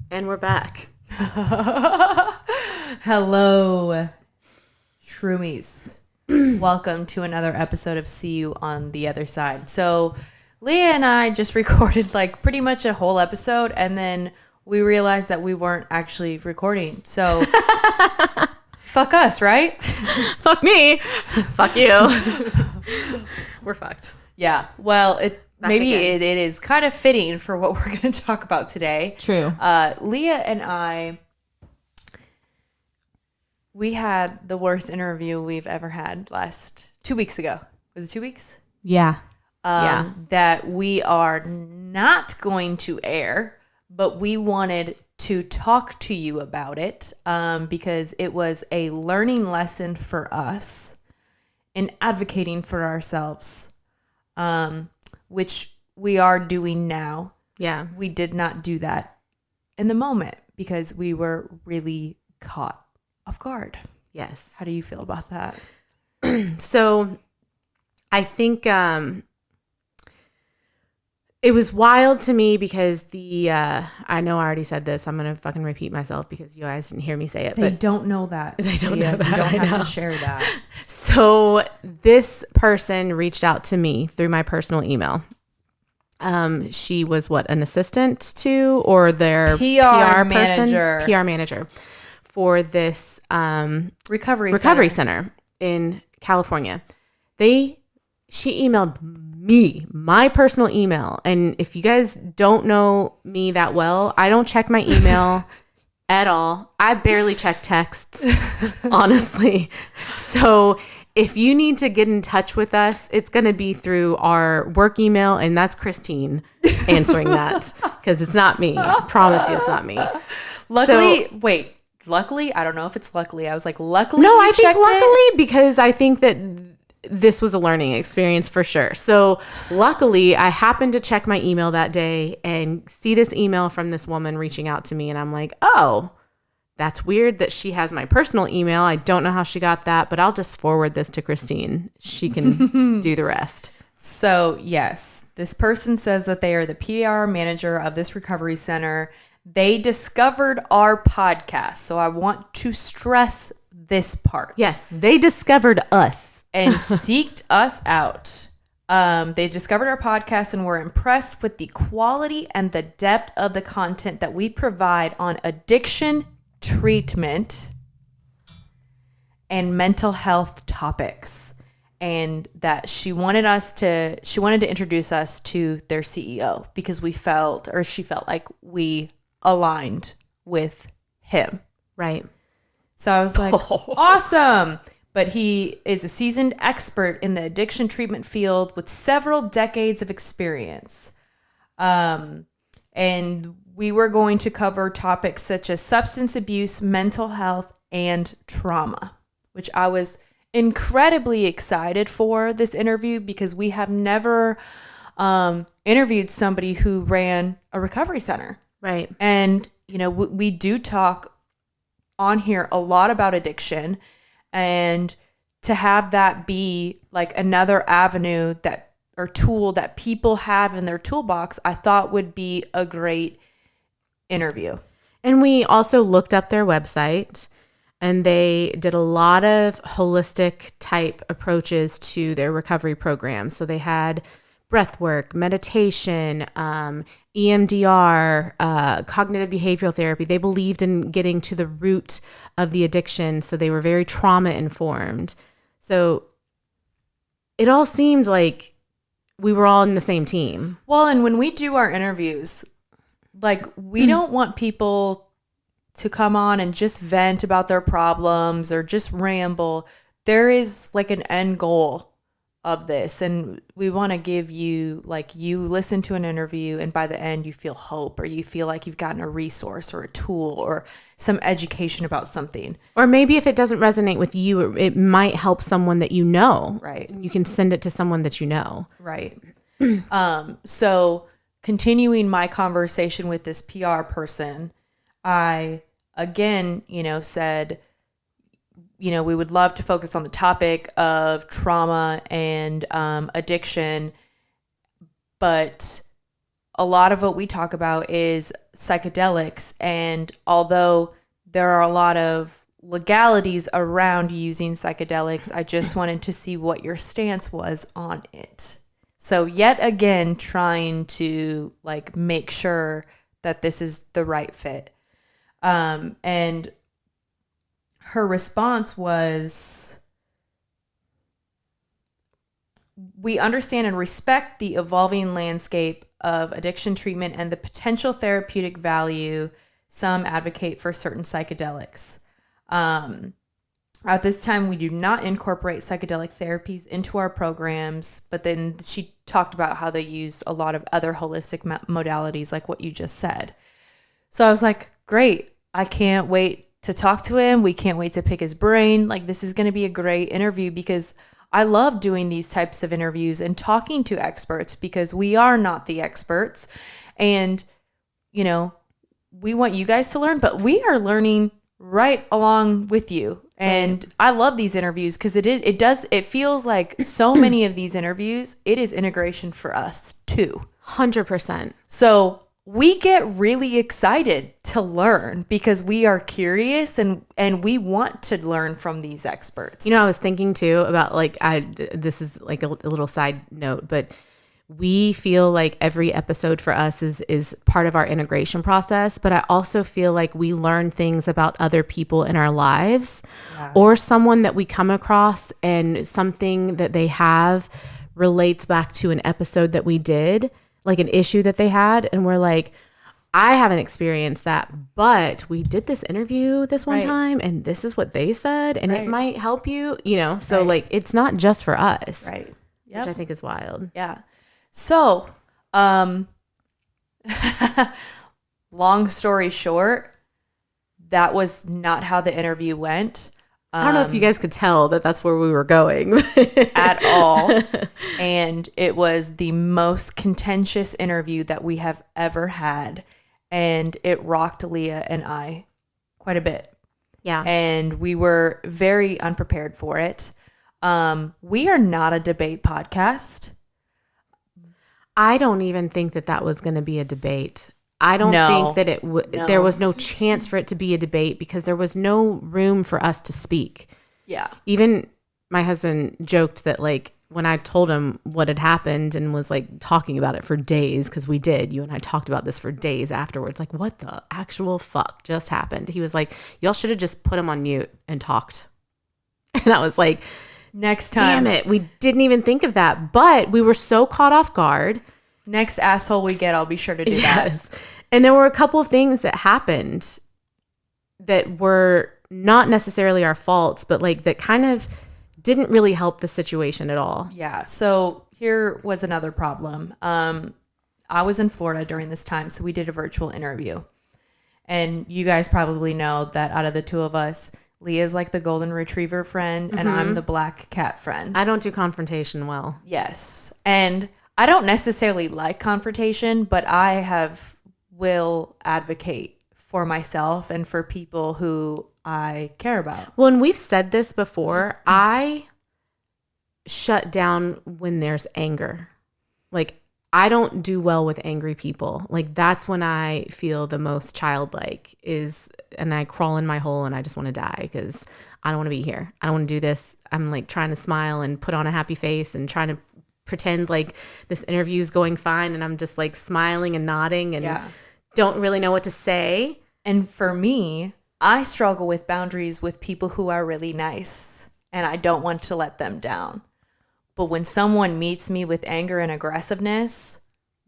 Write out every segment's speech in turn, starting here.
And we're back. Hello, Shroomies. Welcome to another episode of See You on the Other Side. So, Leah and I just recorded like pretty much a whole episode, and then we realized that we weren't actually recording. So, fuck us, right? Fuck me. Fuck you. We're fucked. Yeah. Well, maybe again. it is kind of fitting for what we're going to talk about today. True. Leah and I, we had the worst interview we've ever had 2 weeks ago. Was it 2 weeks? Yeah. That we are not going to air, but we wanted to talk to you about it because it was a learning lesson for us in advocating for ourselves, which we are doing now. Yeah. We did not do that in the moment because we were really caught off guard. Yes. How do you feel about that? So I think it was wild to me because I know I already said this. I'm going to fucking repeat myself because you guys didn't hear me say it. They but don't know that. They don't know that. You don't I have know. to share that. So this person reached out to me through my personal email. She was an assistant to or their PR manager. PR manager for this recovery center in California. She emailed me, my personal email. And if you guys don't know me that well, I don't check my email at all. I barely check texts, honestly. So if you need to get in touch with us, it's going to be through our work email, and that's Christine answering that because it's not me. I promise you it's not me. Luckily, I don't know if it's luckily. I was like, luckily. No, I think luckily because I think that this was a learning experience for sure. So luckily, I happened to check my email that day and see this email from this woman reaching out to me, and I'm like, oh, that's weird that she has my personal email. I don't know how she got that, but I'll just forward this to Christine. She can do the rest. So, yes, this person says that they are the PR manager of this recovery center. They discovered our podcast. So I want to stress this part. Yes, they discovered us. And seeked us out. They discovered our podcast and were impressed with the quality and the depth of the content that we provide on addiction treatment and mental health topics, and that she wanted to introduce us to their CEO because she felt like we aligned with him. Right. So I was like, awesome. But he is a seasoned expert in the addiction treatment field with several decades of experience. And we were going to cover topics such as substance abuse, mental health, and trauma, which I was incredibly excited for this interview because we have never interviewed somebody who ran a recovery center. Right. And, we do talk on here a lot about addiction, and to have that be like another avenue or tool that people have in their toolbox, I thought would be a great interview. And we also looked up their website, and they did a lot of holistic type approaches to their recovery program. So they had breath work, meditation, EMDR, cognitive behavioral therapy. They believed in getting to the root of the addiction. So they were very trauma informed. So it all seemed like we were all in the same team. Well, and when we do our interviews, like we don't want people to come on and just vent about their problems or just ramble. There is like an end goal of this, and we want to give you, like, you listen to an interview and by the end you feel hope, or you feel like you've gotten a resource or a tool or some education about something. Or maybe if it doesn't resonate with you, it might help someone that you know. Right. You can send it to someone that you know. Right. So continuing my conversation with this PR person, I again, said, we would love to focus on the topic of trauma and addiction, but a lot of what we talk about is psychedelics. And although there are a lot of legalities around using psychedelics, I just wanted to see what your stance was on it. So yet again, trying to like make sure that this is the right fit. And her response was, we understand and respect the evolving landscape of addiction treatment and the potential therapeutic value some advocate for certain psychedelics. At this time, we do not incorporate psychedelic therapies into our programs, but then she talked about how they used a lot of other holistic modalities, like what you just said. So I was like, great. I can't wait to talk to him. We can't wait to pick his brain. Like, this is going to be a great interview because I love doing these types of interviews and talking to experts because we are not the experts. And, you know, we want you guys to learn, but we are learning right along with you. And I love these interviews because it feels like so many of these interviews, it is integration for us too. 100%. So we get really excited to learn because we are curious and we want to learn from these experts. You know, I was thinking too about this is like a little side note, but we feel like every episode for us is part of our integration process. But I also feel like we learn things about other people in our lives or someone that we come across and something that they have relates back to an episode that we did, like an issue that they had. And we're like, I haven't experienced that, but we did this interview this one time and this is what they said and it might help you, you know? So like, it's not just for us, right? Yep. Which I think is wild. Yeah. So, long story short, that was not how the interview went. I don't know if you guys could tell that that's where we were going at all. And it was the most contentious interview that we have ever had. And it rocked Leah and I quite a bit. Yeah. And we were very unprepared for it. We are not a debate podcast. I don't even think that was going to be a debate. I don't think that there was no chance for it to be a debate because there was no room for us to speak. Yeah. Even my husband joked that like when I told him what had happened and was like talking about it for days, because we did, you and I talked about this for days afterwards, like what the actual fuck just happened? He was like, y'all should have just put him on mute and talked. And I was like, next time. Damn it. We didn't even think of that. But we were so caught off guard. Next asshole we get, I'll be sure to do that. And there were a couple of things that happened that were not necessarily our faults, but like that kind of didn't really help the situation at all. Yeah. So here was another problem. I was in Florida during this time, so we did a virtual interview. And you guys probably know that out of the two of us, Leah's like the golden retriever friend, and I'm the black cat friend. I don't do confrontation well. Yes. And I don't necessarily like confrontation, but I will advocate for myself and for people who I care about. Well, and we've said this before. I shut down when there's anger. Like, I don't do well with angry people. Like, that's when I feel the most childlike and I crawl in my hole and I just want to die because I don't want to be here. I don't want to do this. I'm like trying to smile and put on a happy face and trying to pretend like this interview is going fine. And I'm just like smiling and nodding and don't really know what to say. And for me, I struggle with boundaries with people who are really nice and I don't want to let them down. But when someone meets me with anger and aggressiveness,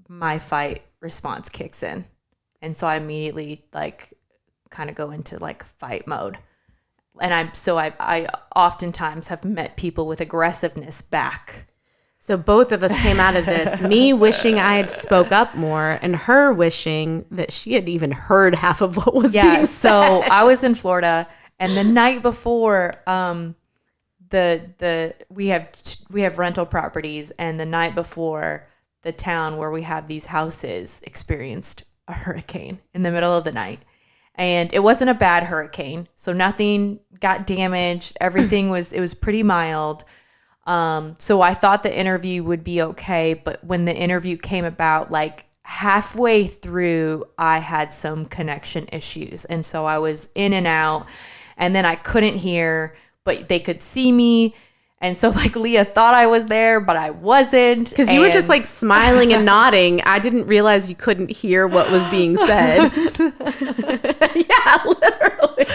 my fight response kicks in. And so I immediately like kind of go into like fight mode. And I oftentimes have met people with aggressiveness back. So both of us came out of this, me wishing I had spoke up more and her wishing that she had even heard half of what was being said. So I was in Florida and the night before, we have rental properties, and the night before, the town where we have these houses experienced a hurricane in the middle of the night. And it wasn't a bad hurricane, so nothing got damaged. Everything it was pretty mild. So I thought the interview would be okay, but when the interview came about, like halfway through, I had some connection issues. And so I was in and out, and then I couldn't hear, but they could see me. And so like Leah thought I was there, but I wasn't. Because you were just like smiling and nodding. I didn't realize you couldn't hear what was being said. Yeah, literally.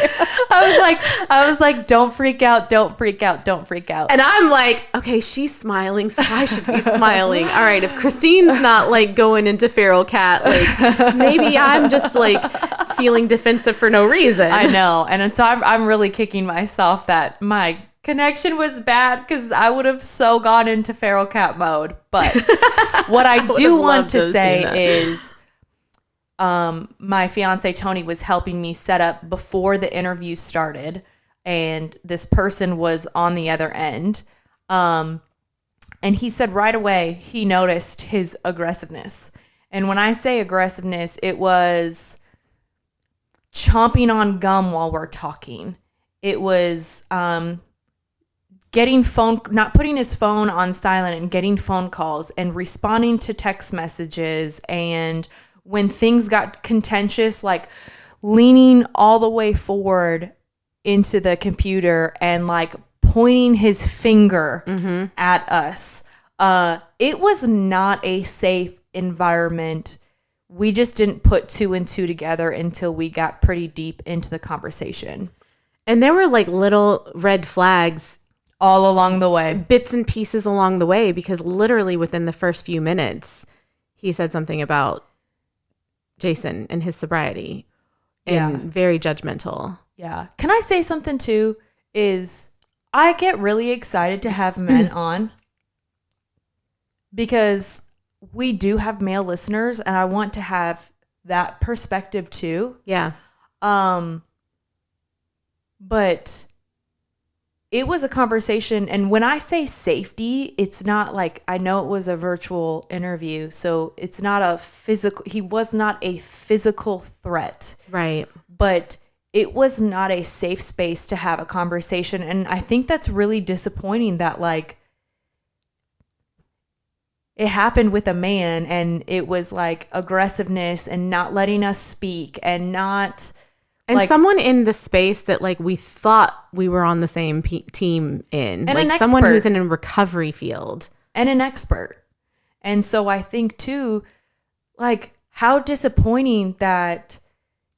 I was like, don't freak out, don't freak out, don't freak out. And I'm like, okay, she's smiling, so I should be smiling. All right, if Christine's not like going into feral cat, like maybe I'm just like feeling defensive for no reason. I know. And so I'm really kicking myself that my connection was bad, because I would have so gone into feral cat mode. But what I do want to say is my fiance Tony was helping me set up before the interview started, and this person was on the other end. And he said right away he noticed his aggressiveness. And when I say aggressiveness, it was chomping on gum while we're talking. It was not putting his phone on silent and getting phone calls and responding to text messages. And when things got contentious, like leaning all the way forward into the computer and like pointing his finger at us. It was not a safe environment. We just didn't put 2 and 2 together until we got pretty deep into the conversation. And there were like little red flags all along the way, bits and pieces along the way, because literally within the first few minutes, he said something about Jason and his sobriety, and very judgmental. Yeah. Can I say something too? Is I get really excited to have men on, because we do have male listeners, and I want to have that perspective too. Yeah. But it was a conversation, and when I say safety, it's not like, I know it was a virtual interview, so it's not a physical, he was not a physical threat. Right. But it was not a safe space to have a conversation, and I think that's really disappointing that like it happened with a man, and it was like aggressiveness and not letting us speak and not... And like, someone in the space that like we thought we were on the same team in, and like someone who's in a recovery field, and an expert. And so I think too, like how disappointing that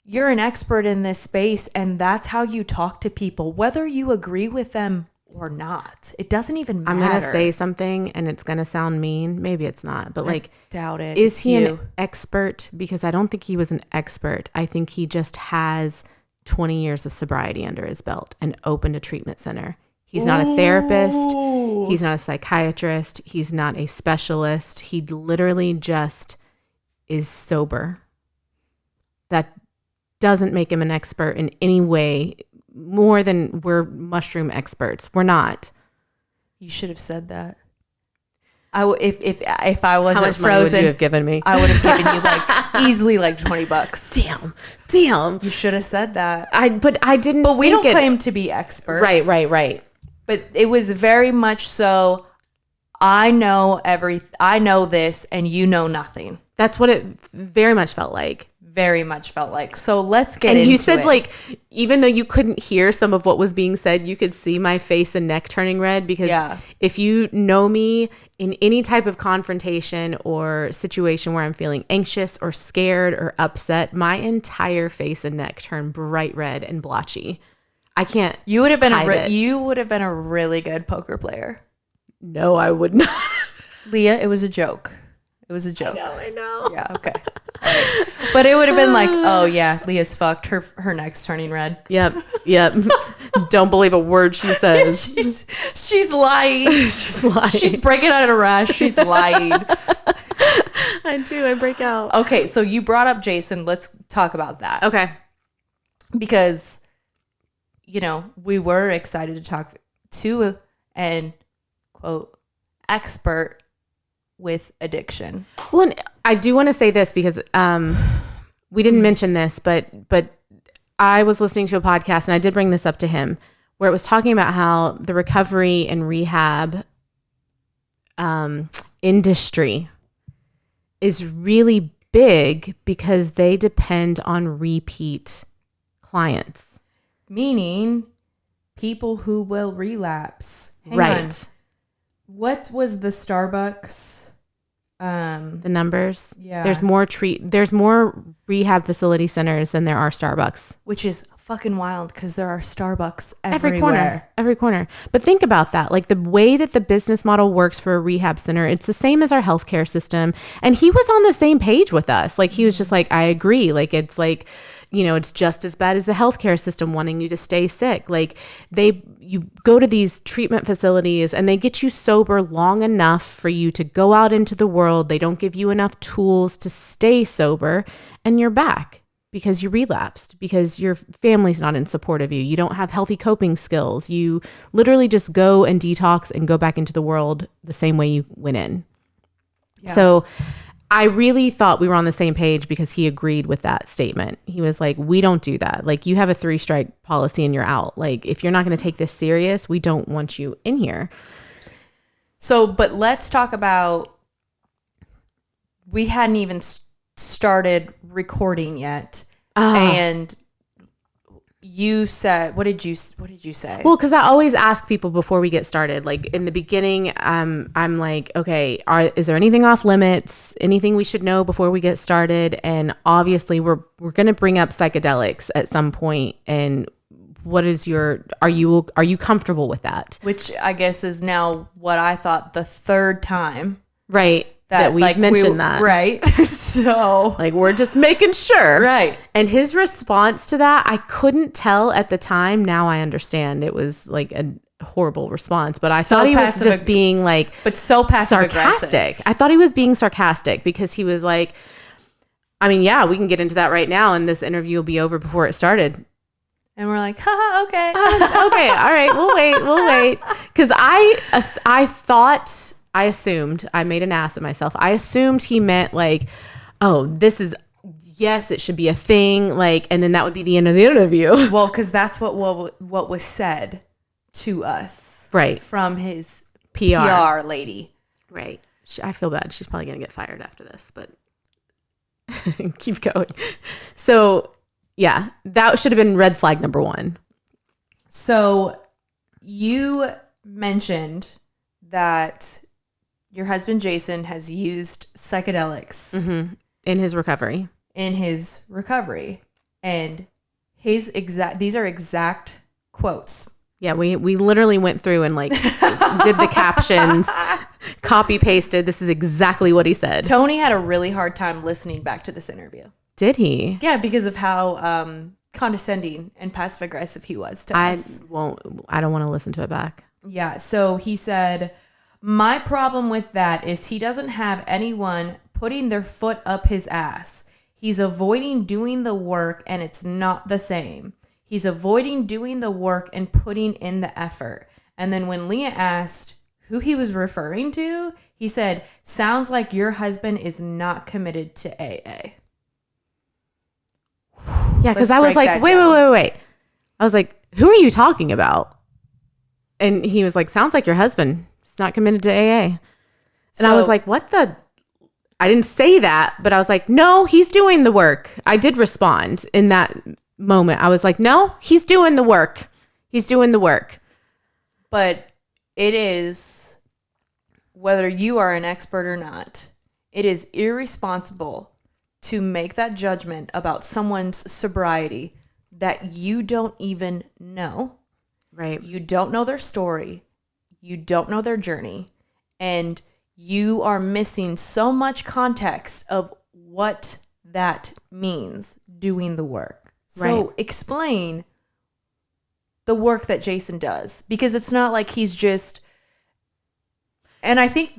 you're an expert in this space and that's how you talk to people, whether you agree with them or not. It doesn't even matter. I'm going to say something and it's going to sound mean. Maybe it's not, but like, doubt it. Is he an expert? Because I don't think he was an expert. I think he just has 20 years of sobriety under his belt and opened a treatment center. He's not a therapist. He's not a psychiatrist. He's not a specialist. He literally just is sober. That doesn't make him an expert in any way more than we're mushroom experts. We're not. You should have said that. If I wasn't How much frozen, money would you have given me? I would have given you like easily like $20. Damn. You should have said that. But I didn't. But we don't claim to be experts. Right. But it was very much so. I know this, and you know nothing. That's what it very much felt like. Very much felt like. So let's get into it. And you said like, even though you couldn't hear some of what was being said, you could see my face and neck turning red, because if you know me in any type of confrontation or situation where I'm feeling anxious or scared or upset, my entire face and neck turn bright red and blotchy. I can't. You would have been a really good poker player. No, I would not. Leah, it was a joke. It was a joke. I know. Yeah, okay. Right. But it would have been like, oh yeah, Leah's fucked. Her neck's turning red. Yep. Don't believe a word she says. She's lying. She's breaking out in a rash. She's lying. I break out. Okay, so you brought up Jason. Let's talk about that. Okay. Because, we were excited to talk to an, quote, expert with addiction. Well, I do want to say this because we didn't mention this, but I was listening to a podcast and I did bring this up to him, where it was talking about how the recovery and rehab industry is really big because they depend on repeat clients. Meaning people who will relapse. Hang Right. on. What was the Starbucks? The numbers. Yeah. There's more rehab facility centers than there are Starbucks. Which is fucking wild because there are Starbucks everywhere. Every corner. But think about that. Like the way that the business model works for a rehab center, it's the same as our healthcare system. And he was on the same page with us. Like he was just like, I agree. Like it's like, it's just as bad as the healthcare system wanting you to stay sick. Like you go to these treatment facilities and they get you sober long enough for you to go out into the world. They don't give you enough tools to stay sober and you're back because you relapsed, because your family's not in support of you. You don't have healthy coping skills. You literally just go and detox and go back into the world the same way you went in. Yeah. So I really thought we were on the same page because he agreed with that statement. He was like, we don't do that. Like you have a 3-strike policy and you're out. Like if you're not going to take this serious, we don't want you in here. So, but let's talk about, we hadn't even started recording yet. And you said, what did you say? Well, because I always ask people before we get started, like in the beginning, I'm like, okay, is there anything off limits? Anything we should know before we get started? And obviously we're going to bring up psychedelics at some point. And what is are you comfortable with that? Which I guess is now what I thought the third time. Right. That we've mentioned that. Right. So like, we're just making sure. Right. And his response to that, I couldn't tell at the time. Now I understand it was like a horrible response, but I thought he was just being like, but so passive sarcastic. I thought he was being sarcastic because he was like, I mean, yeah, we can get into that right now. And this interview will be over before it started. And we're like, haha, okay. Okay. All right. We'll wait. Cause I assumed, I made an ass of myself. I assumed he meant like, oh, yes, it should be a thing. Like, and then that would be the end of the interview. Well, because that's what was said to us. Right. From his PR lady. Right. I feel bad. She's probably going to get fired after this, but keep going. So yeah, that should have been red flag number 1. So you mentioned that your husband, Jason, has used psychedelics in his recovery. And these are exact quotes. Yeah, we literally went through and like did the captions, copy pasted. This is exactly what he said. Tony had a really hard time listening back to this interview. Did he? Yeah, because of how condescending and passive aggressive he was to us. I don't want to listen to it back. Yeah, so he said, my problem with that is he doesn't have anyone putting their foot up his ass. He's avoiding doing the work and it's not the same. He's avoiding doing the work and putting in the effort. And then when Leah asked who he was referring to, he said, sounds like your husband is not committed to AA. Yeah, because I was like, wait. I was like, who are you talking about? And he was like, sounds like your husband. He's not committed to AA. And I was like, what the? I didn't say that, but I was like, no, he's doing the work. I did respond in that moment. I was like, no, he's doing the work. He's doing the work. But it is, whether you are an expert or not, it is irresponsible to make that judgment about someone's sobriety that you don't even know. Right. You don't know their story. You don't know their journey. And you are missing so much context of what that means, doing the work. So explain the work that Jason does, because it's not like he's just, and I think,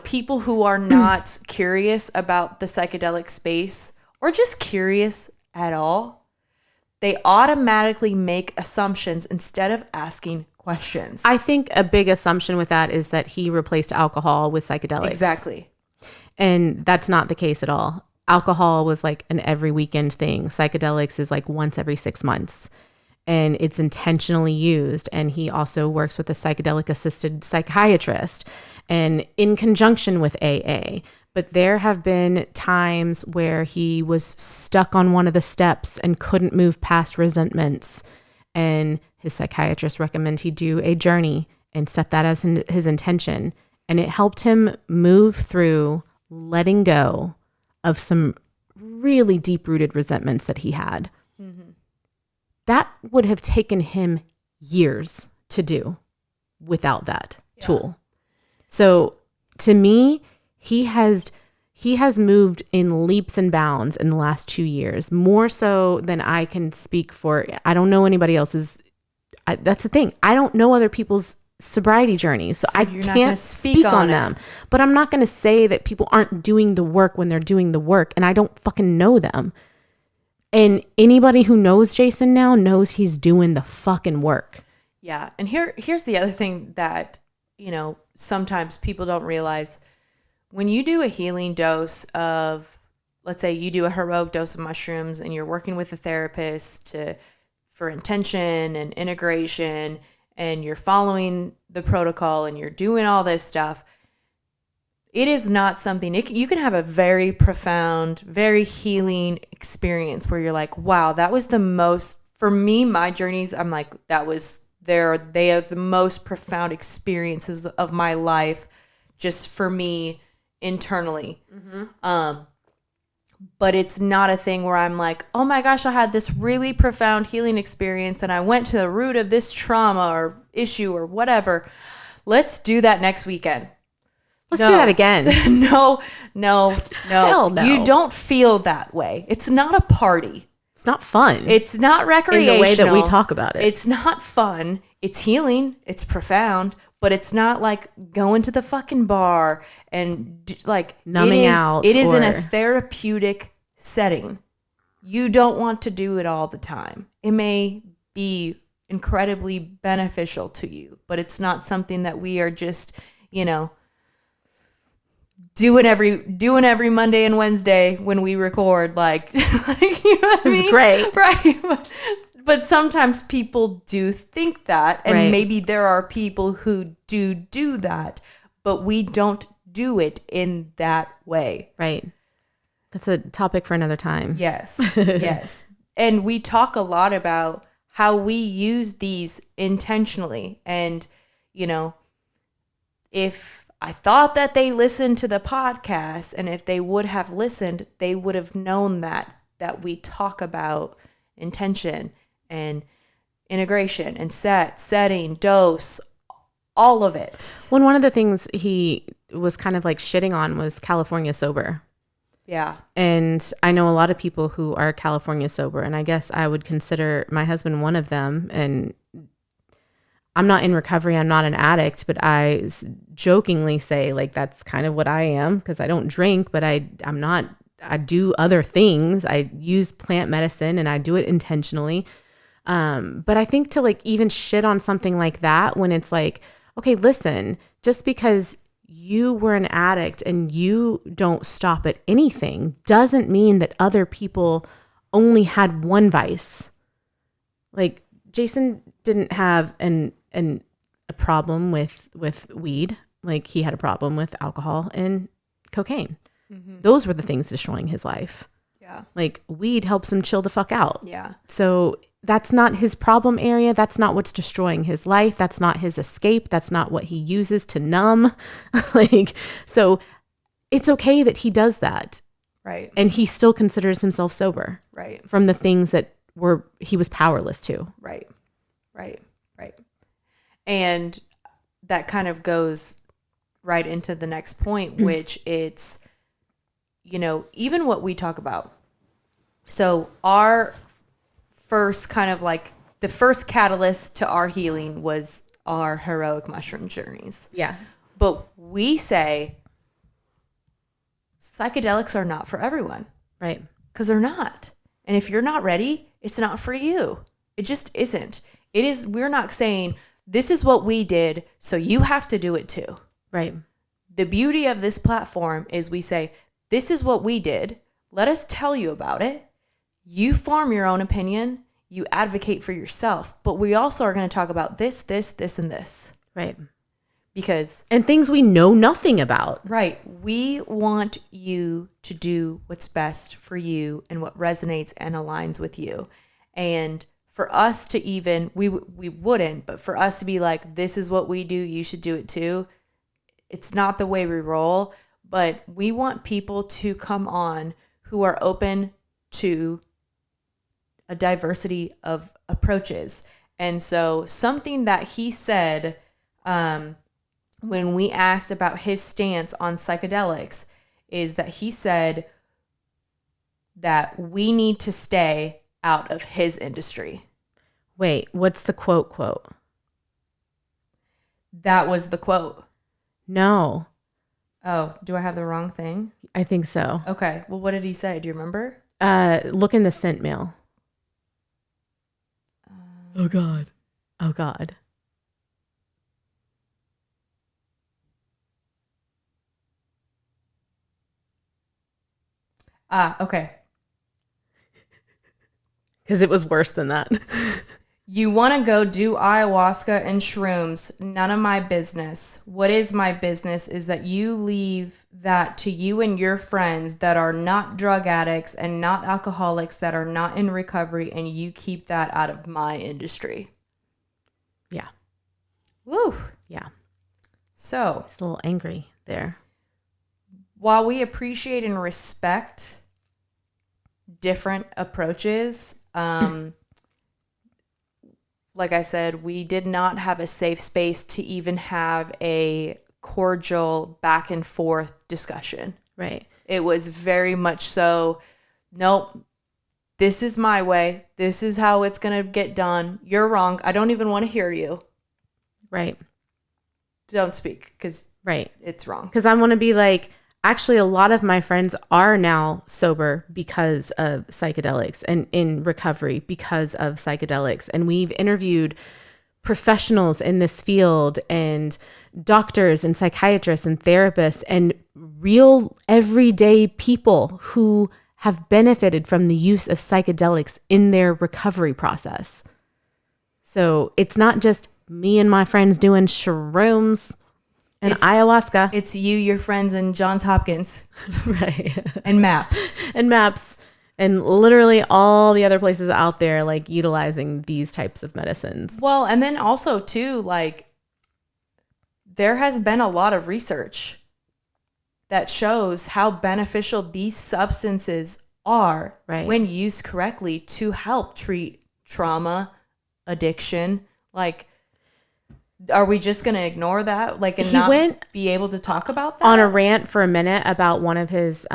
people who are not curious about the psychedelic space or just curious at all, they automatically make assumptions instead of asking questions. I think a big assumption with that is that he replaced alcohol with psychedelics. Exactly. And that's not the case at all. Alcohol was like an every weekend thing. Psychedelics is like once every 6 months. And it's intentionally used. And he also works with a psychedelic assisted psychiatrist and in conjunction with AA. But there have been times where he was stuck on one of the steps and couldn't move past resentments. And his psychiatrist recommended he do a journey and set that as his intention. And it helped him move through letting go of some really deep-rooted resentments that he had. Mm-hmm. That would have taken him years to do without that tool. So to me, he has moved in leaps and bounds in the last 2 years, more so than I can speak for. I don't know anybody else's. That's the thing. I don't know other people's sobriety journeys, so I can't speak on them. But I'm not going to say that people aren't doing the work when they're doing the work, and I don't fucking know them. And anybody who knows Jason now knows he's doing the fucking work. Yeah. And here's the other thing that, sometimes people don't realize. When you do a healing dose of, let's say you do a heroic dose of mushrooms and you're working with a therapist for intention and integration, and you're following the protocol and you're doing all this stuff, it is not something, you can have a very profound, very healing experience where you're like, wow, that was the most, for me, my journeys, I'm like, they are the most profound experiences of my life, just for me internally. Mm-hmm. But it's not a thing where I'm like, oh my gosh, I had this really profound healing experience and I went to the root of this trauma or issue or whatever. Let's do that next weekend. Let's do that again. No. Hell no. You don't feel that way. It's not a party. It's not fun. It's not recreational. In the way that we talk about it. It's not fun. It's healing. It's profound. But it's not like going to the fucking bar and like numbing out. It is in a therapeutic setting. You don't want to do it all the time. It may be incredibly beneficial to you, but it's not something that we are just, doing every Monday and Wednesday when we record. Like you know what I mean? It's great, right? But sometimes people do think that, and maybe there are people who do that, but we don't do it in that way. Right. That's a topic for another time. Yes, yes. And we talk a lot about how we use these intentionally. And, if I thought that they listened to the podcast, and if they would have listened, they would have known that we talk about intention and integration and setting, dose, all of it. One of the things he was kind of like shitting on was California sober. Yeah. And I know a lot of people who are California sober, and I guess I would consider my husband one of them. And I'm not in recovery. I'm not an addict, but I jokingly say like that's kind of what I am, because I don't drink, but I'm not. I do other things. I use plant medicine and I do it intentionally. But I think to like even shit on something like that when it's like, okay, listen, just because you were an addict and you don't stop at anything doesn't mean that other people only had one vice. Like Jason didn't have a problem with weed. Like he had a problem with alcohol and cocaine. Mm-hmm. Those were the things destroying his life. Yeah. Like weed helps him chill the fuck out. Yeah. So that's not his problem area. That's not what's destroying his life. That's not his escape. That's not what he uses to numb. So it's okay that he does that. Right. And he still considers himself sober. Right. From the things that he was powerless to. Right. Right. Right. And that kind of goes right into the next point, which it's, even what we talk about. So our first kind of like the first catalyst to our healing was our heroic mushroom journeys. Yeah. But we say psychedelics are not for everyone. Right. Because they're not. And if you're not ready, it's not for you. It just isn't. We're not saying this is what we did, so you have to do it too. Right. The beauty of this platform is we say, this is what we did. Let us tell you about it. You form your own opinion. You advocate for yourself. But we also are going to talk about this, and this. Right. And things we know nothing about. Right. We want you to do what's best for you and what resonates and aligns with you. And for us to even, we wouldn't, but for us to be like, this is what we do, you should do it too. It's not the way we roll, but we want people to come on who are open to a diversity of approaches. And so something that he said, when we asked about his stance on psychedelics, is that he said that we need to stay out of his industry. Wait, what's the quote? That was the quote. No. Oh, do I have the wrong thing? I think so. Okay. Well, what did he say? Do you remember? Look in the scent mail. Oh, God. Oh, God. Okay. Because it was worse than that. You want to go do ayahuasca and shrooms. None of my business. What is my business is that you leave that to you and your friends that are not drug addicts and not alcoholics, that are not in recovery, and you keep that out of my industry. Yeah. Woo. Yeah. So. It's a little angry there. While we appreciate and respect different approaches, like I said, we did not have a safe space to even have a cordial back and forth discussion. Right. It was very much so, nope, this is my way. This is how it's going to get done. You're wrong. I don't even want to hear you. Right. Don't speak because right. It's wrong. Because I want to be like, actually, a lot of my friends are now sober because of psychedelics and in recovery because of psychedelics. And we've interviewed professionals in this field and doctors and psychiatrists and therapists and real everyday people who have benefited from the use of psychedelics in their recovery process. So it's not just me and my friends doing shrooms and ayahuasca. It's you, your friends, and Johns Hopkins. Right. And MAPS. And literally all the other places out there, like, utilizing these types of medicines. Well, and then also, too, like, there has been a lot of research that shows how beneficial these substances are when used correctly to help treat trauma, addiction. Like, are we just going to ignore that? Like, and not be able to talk about that? On a rant for a minute about one of his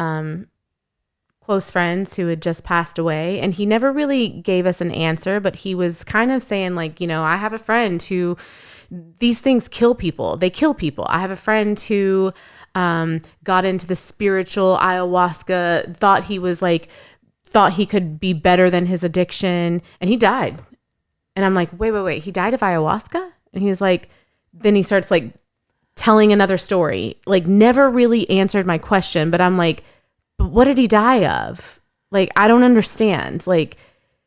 close friends who had just passed away. And he never really gave us an answer, but he was kind of saying, like, you know, I have a friend who, these things kill people. They kill people. I have a friend who got into the spiritual ayahuasca, thought he could be better than his addiction, and he died. And I'm like, wait, he died of ayahuasca? And he's like, then he starts like telling another story, like never really answered my question. But I'm like, but what did he die of? Like, I don't understand. Like,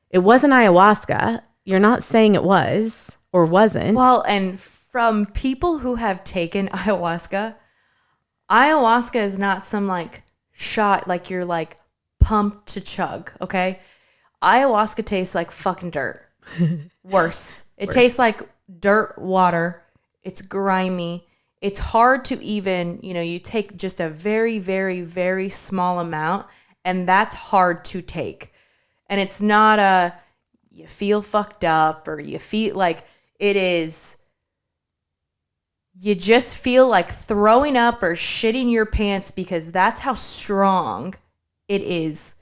it wasn't ayahuasca. You're not saying it was or wasn't. Well, and from people who have taken ayahuasca is not some like shot, like you're like pumped to chug. Okay. Ayahuasca tastes like fucking dirt. Worse. It tastes like dirt water. It's grimy. It's hard to even, you take just a very, very, very small amount, and that's hard to take. And it's not you feel fucked up or you feel like it is, you just feel like throwing up or shitting your pants because that's how strong it is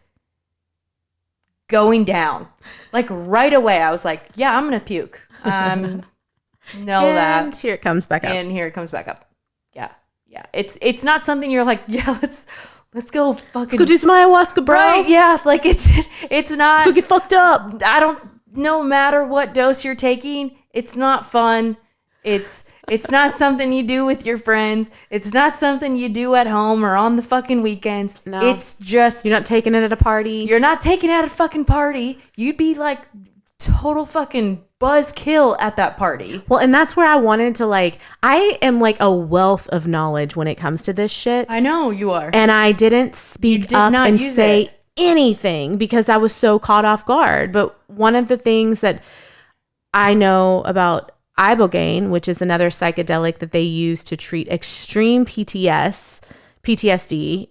going down. Like right away, I was like, yeah, I'm going to puke. And here it comes back up. And here it comes back up. Yeah. Yeah. It's not something you're like, yeah, let's go fucking. Let's go do some ayahuasca, bro. Right? Yeah. Like it's not. Let's go get fucked up. No matter what dose you're taking, it's not fun. It's not something you do with your friends. It's not something you do at home or on the fucking weekends. No. It's just. You're not taking it at a party. You're not taking it at a fucking party. You'd be like total fucking buzzkill at that party. Well, and that's where I wanted to I am like a wealth of knowledge when it comes to this shit. I know you are. And I didn't speak up and say anything because I was so caught off guard. But one of the things that I know about ibogaine, which is another psychedelic that they use to treat extreme PTSD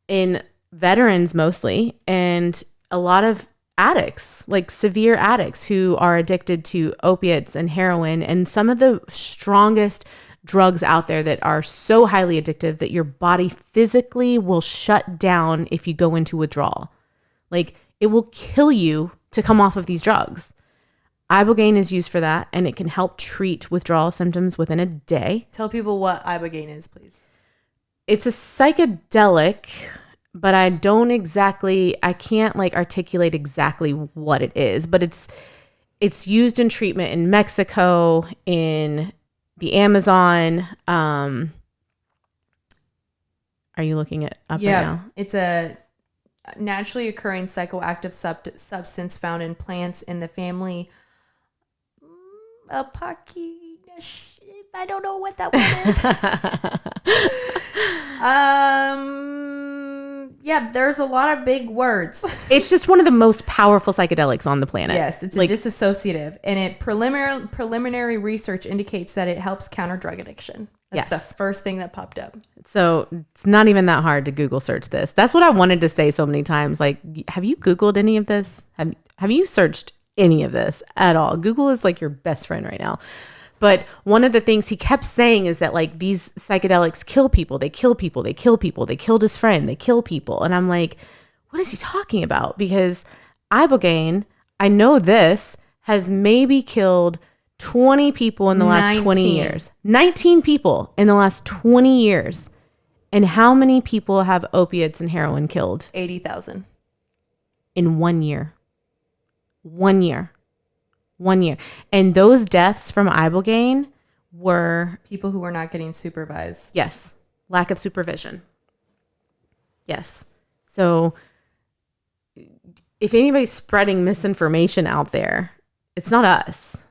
in veterans mostly, and a lot of addicts, like severe addicts who are addicted to opiates and heroin and some of the strongest drugs out there that are so highly addictive that your body physically will shut down if you go into withdrawal. Like, it will kill you to come off of these drugs. Ibogaine is used for that, and it can help treat withdrawal symptoms within a day. Tell people what ibogaine is, please. It's a psychedelic, but I can't articulate exactly what it is, but it's used in treatment in Mexico, in the Amazon. Are you looking it up right now? It's a naturally occurring psychoactive substance found in plants in the family Apocynaceae. I don't know what that one is. Yeah, there's a lot of big words. It's just one of the most powerful psychedelics on the planet. Yes, it's a dissociative, and preliminary research indicates that it helps counter drug addiction. That's the first thing that popped up. So it's not even that hard to Google search this. That's what I wanted to say so many times. Like, have you Googled any of this? Have you searched any of this at all? Google is like your best friend right now. But one of the things he kept saying is that like these psychedelics kill people. They kill people. They kill people. They killed his friend. They kill people. And I'm like, what is he talking about? Because ibogaine, I know this, has maybe killed 20 people in the last 20 years. 19 people in the last 20 years. And how many people have opiates and heroin killed? 80,000. In 1 year. 1 year. 1 year. And those deaths from ibogaine were... people who were not getting supervised. Yes. Lack of supervision. Yes. So if anybody's spreading misinformation out there, it's not us.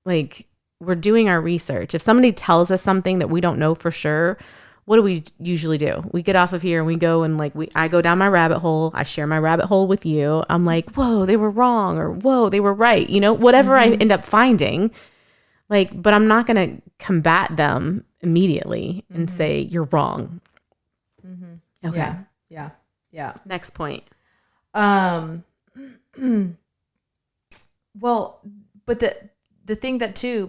Like, we're doing our research. If somebody tells us something that we don't know for sure, what do we usually do? We get off of here and we go and I go down my rabbit hole. I share my rabbit hole with you. I'm like, whoa, they were wrong, or whoa, they were right. You know, whatever I end up finding, but I'm not going to combat them immediately and say you're wrong. Mm-hmm. Okay. Yeah. Next point. Well, but the thing that too,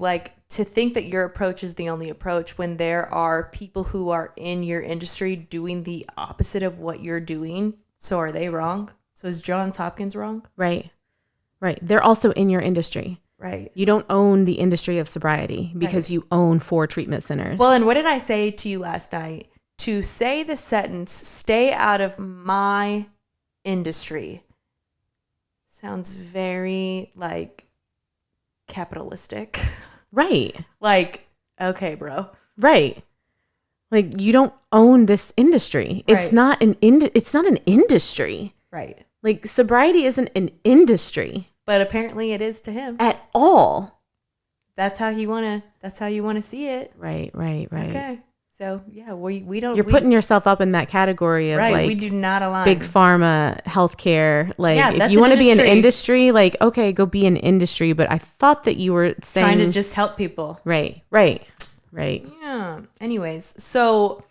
to think that your approach is the only approach when there are people who are in your industry doing the opposite of what you're doing. So are they wrong? So is Johns Hopkins wrong? Right. They're also in your industry. Right. You don't own the industry of sobriety because you own 4 treatment centers. Well, and what did I say to you last night? To say the sentence, stay out of my industry, sounds very capitalistic. Right. Okay, bro. Right. You don't own this industry. Right. It's not an industry. Right. Sobriety isn't an industry. But apparently it is to him. At all. That's how you want to see it. Right. Okay. So, yeah, we don't... You're putting yourself up in that category of, we do not align. Big pharma, healthcure. If you want to be an industry, okay, go be an industry. But I thought that you were saying... trying to just help people. Right. Yeah. Anyways, so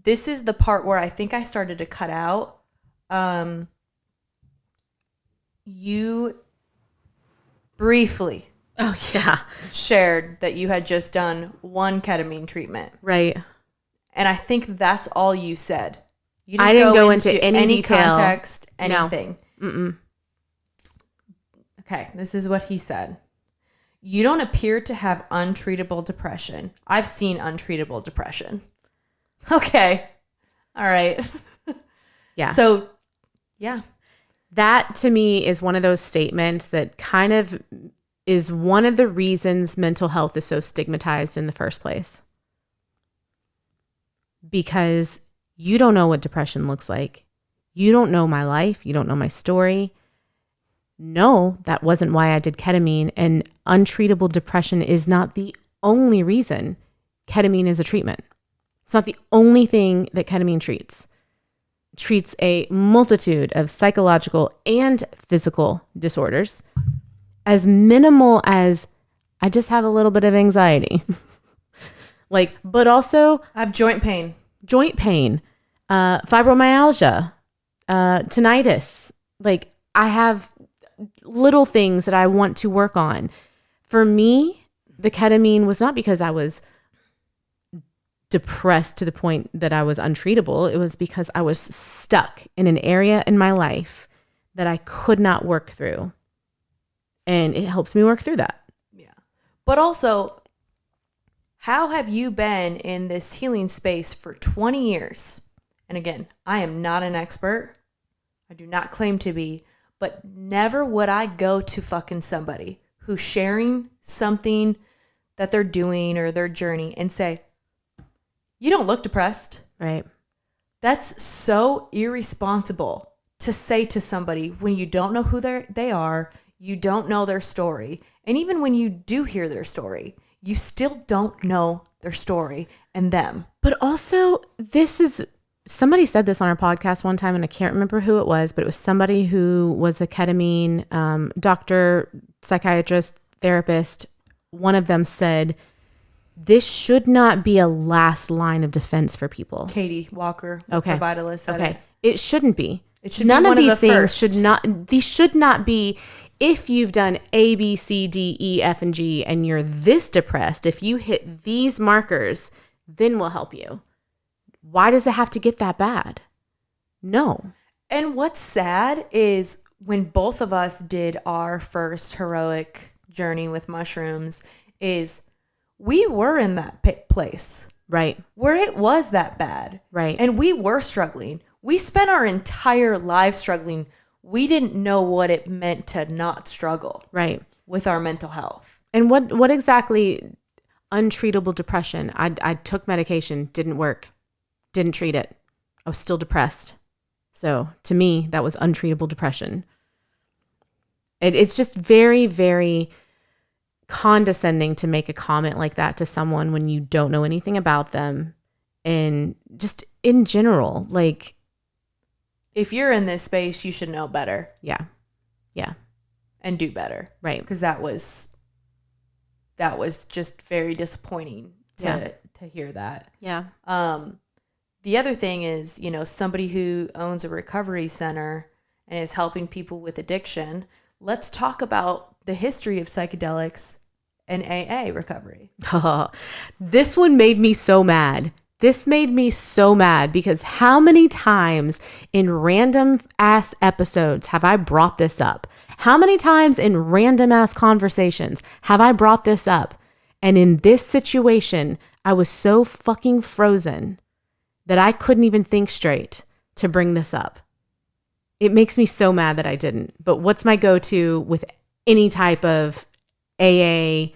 this is the part where I think I started to cut out. You briefly... oh, yeah. shared that you had just done 1 ketamine treatment. Right. And I think that's all you said. You didn't go into any detail. Context, anything. No. Okay, this is what he said. You don't appear to have untreatable depression. I've seen untreatable depression. Okay. All right. Yeah. So, yeah. That to me is one of those statements that kind of is one of the reasons mental health is so stigmatized in the first place. Because you don't know what depression looks like. You don't know my life. You don't know my story. no, that wasn't why I did ketamine. And untreatable depression is not the only reason ketamine is a treatment. It's not the only thing that ketamine treats. It treats a multitude of psychological and physical disorders, as minimal as I just have a little bit of anxiety. But also I have joint pain, fibromyalgia, tinnitus. I have little things that I want to work on. For me, the ketamine was not because I was depressed to the point that I was untreatable. It was because I was stuck in an area in my life that I could not work through. And it helped me work through that. Yeah. But also, how have you been in this healing space for 20 years? And again, I am not an expert. I do not claim to be, but never would I go to fucking somebody who's sharing something that they're doing or their journey and say, you don't look depressed. Right. That's so irresponsible to say to somebody when you don't know who they are, you don't know their story. And even when you do hear their story, you still don't know their story and them. But also, somebody said this on our podcast one time, and I can't remember who it was, but it was somebody who was a ketamine doctor, psychiatrist, therapist. One of them said, this should not be a last line of defense for people. Katie Walker, okay. Vitalist said okay. It shouldn't be. It should None be of one these of the things first. these should not be, if you've done A, B, C, D, E, F, and G, and you're this depressed, if you hit these markers, then we'll help you. Why does it have to get that bad? No. And what's sad is when both of us did our first heroic journey with mushrooms is we were in that place. Right. Where it was that bad. Right. And we were struggling. We spent our entire lives struggling. We didn't know what it meant to not struggle. Right. With our mental health. And what exactly untreatable depression? I took medication, didn't work, didn't treat it. I was still depressed. So to me, that was untreatable depression. It's just very, very condescending to make a comment like that to someone when you don't know anything about them. And just in general, if you're in this space, you should know better. Yeah. Yeah. And do better. Right. Because that was just very disappointing to hear that. Yeah. The other thing is, somebody who owns a recovery center and is helping people with addiction. Let's talk about the history of psychedelics and AA recovery. This one made me so mad. This made me so mad because how many times in random ass episodes have I brought this up? How many times in random ass conversations have I brought this up? And in this situation, I was so fucking frozen that I couldn't even think straight to bring this up. It makes me so mad that I didn't. But what's my go-to with any type of AA,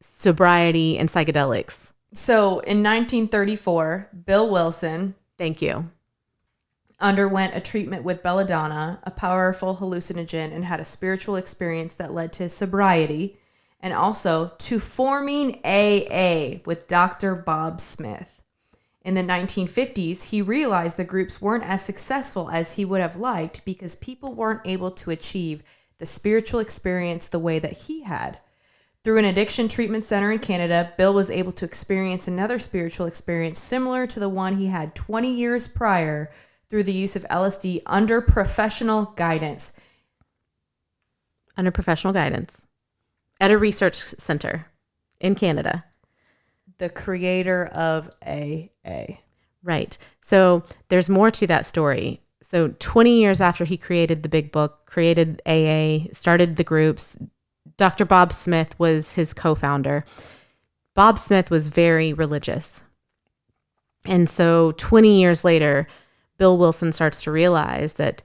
sobriety, and psychedelics? So in 1934, Bill Wilson, thank you, underwent a treatment with belladonna, a powerful hallucinogen, and had a spiritual experience that led to his sobriety and also to forming AA with Dr. Bob Smith. In the 1950s, he realized the groups weren't as successful as he would have liked because people weren't able to achieve the spiritual experience the way that he had. Through an addiction treatment center in Canada, Bill was able to experience another spiritual experience similar to the one he had 20 years prior through the use of LSD under professional guidance. Under professional guidance at a research center in Canada. The creator of AA. Right. So there's more to that story. So 20 years after he created the big book, created AA, started the groups, Dr. Bob Smith was his co-founder. Bob Smith was very religious. And so 20 years later, Bill Wilson starts to realize that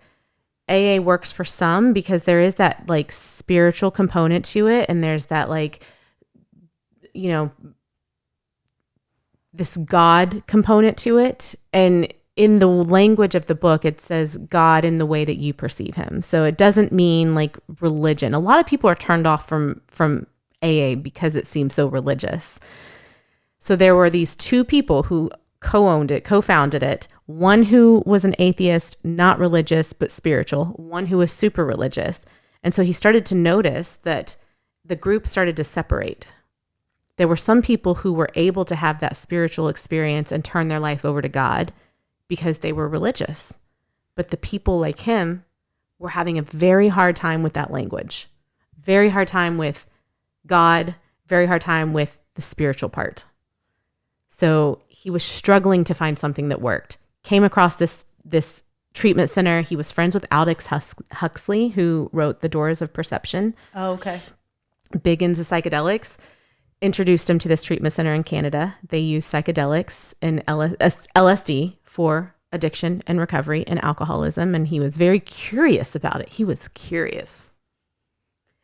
AA works for some because there is that spiritual component to it. And there's that this God component to it. And in the language of the book, it says God in the way that you perceive him. So it doesn't mean like religion. A lot of people are turned off from AA because it seems so religious. So there were these two people who co-founded it. One who was an atheist, not religious, but spiritual. One who was super religious. And so he started to notice that the group started to separate. There were some people who were able to have that spiritual experience and turn their life over to God because they were religious. But the people like him were having a very hard time with that language, very hard time with God, very hard time with the spiritual part. So he was struggling to find something that worked. Came across this treatment center. He was friends with Aldous Huxley, who wrote The Doors of Perception. Oh, okay. Big into psychedelics. Introduced him to this treatment center in Canada. They use psychedelics and LSD for addiction and recovery and alcoholism. And he was very curious about it. He was curious.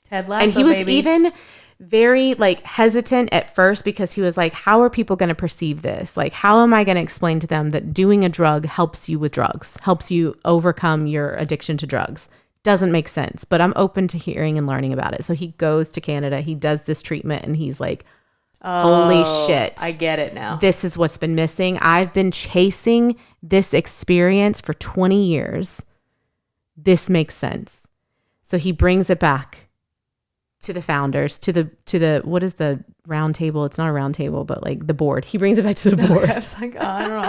Ted Lasso, and he was baby. even very like hesitant at first because he was like, how are people going to perceive this? Like, how am I going to explain to them that doing a drug helps you with drugs, helps you overcome your addiction to drugs? Doesn't make sense, but I'm open to hearing and learning about it. So he goes to Canada, he does this treatment, and he's like, holy shit. I get it now. This is what's been missing. I've been chasing this experience for 20 years. This makes sense. So he brings it back to the founders, to the what is the round table? It's not a round table, but like the board. He brings it back to the board. I was like, I don't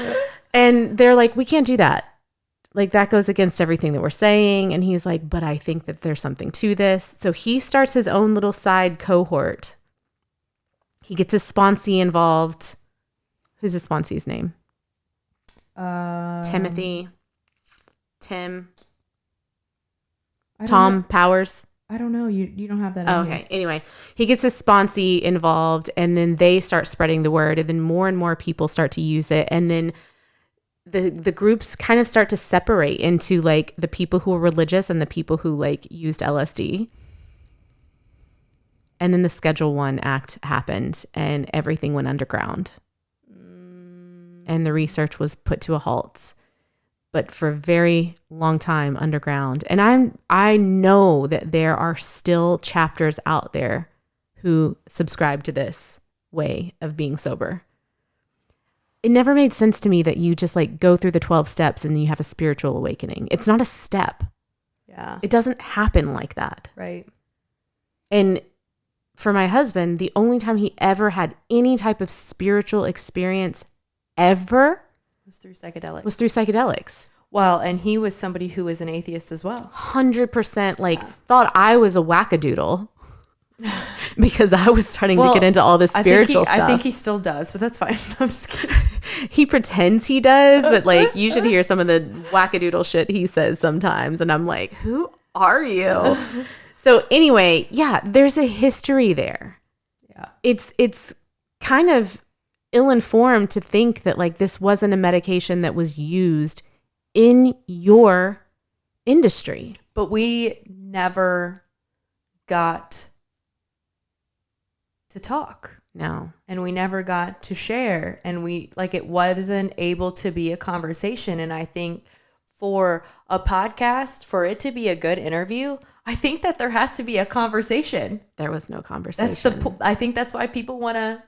know. And they're like, we can't do that. Like that goes against everything that we're saying. And he's like, but I think that there's something to this. So he starts his own little side cohort. He gets his sponsee involved. Who's his sponsee's name? Timothy. Tim. Tom Powers. I don't know. You don't have that. Okay. Anyway, he gets his sponsee involved, and then they start spreading the word, and then more and more people start to use it, and then the groups kind of start to separate into like the people who are religious and the people who like used LSD. And then the Schedule I Act happened, and everything went underground, and the research was put to a halt. But for a very long time underground. And I know that there are still chapters out there who subscribe to this way of being sober. It never made sense to me that you just like go through the 12 steps and you have a spiritual awakening. It's not a step. Yeah. It doesn't happen like that. Right. And for my husband, the only time he ever had any type of spiritual experience ever was through psychedelics. Well, and he was somebody who was an atheist as well. 100% thought I was a wackadoodle because I was starting to get into all this spiritual stuff. I think he still does, but that's fine. I'm just kidding. He pretends he does, but like you should hear some of the wackadoodle shit he says sometimes. And I'm like, who are you? So anyway, yeah, there's a history there. Yeah. It's kind of ill-informed to think that like this wasn't a medication that was used in your industry. But we never got to talk. No. And we never got to share. And it wasn't able to be a conversation. And I think for a podcast, for it to be a good interview, I think that there has to be a conversation. There was no conversation. I think that's why people want to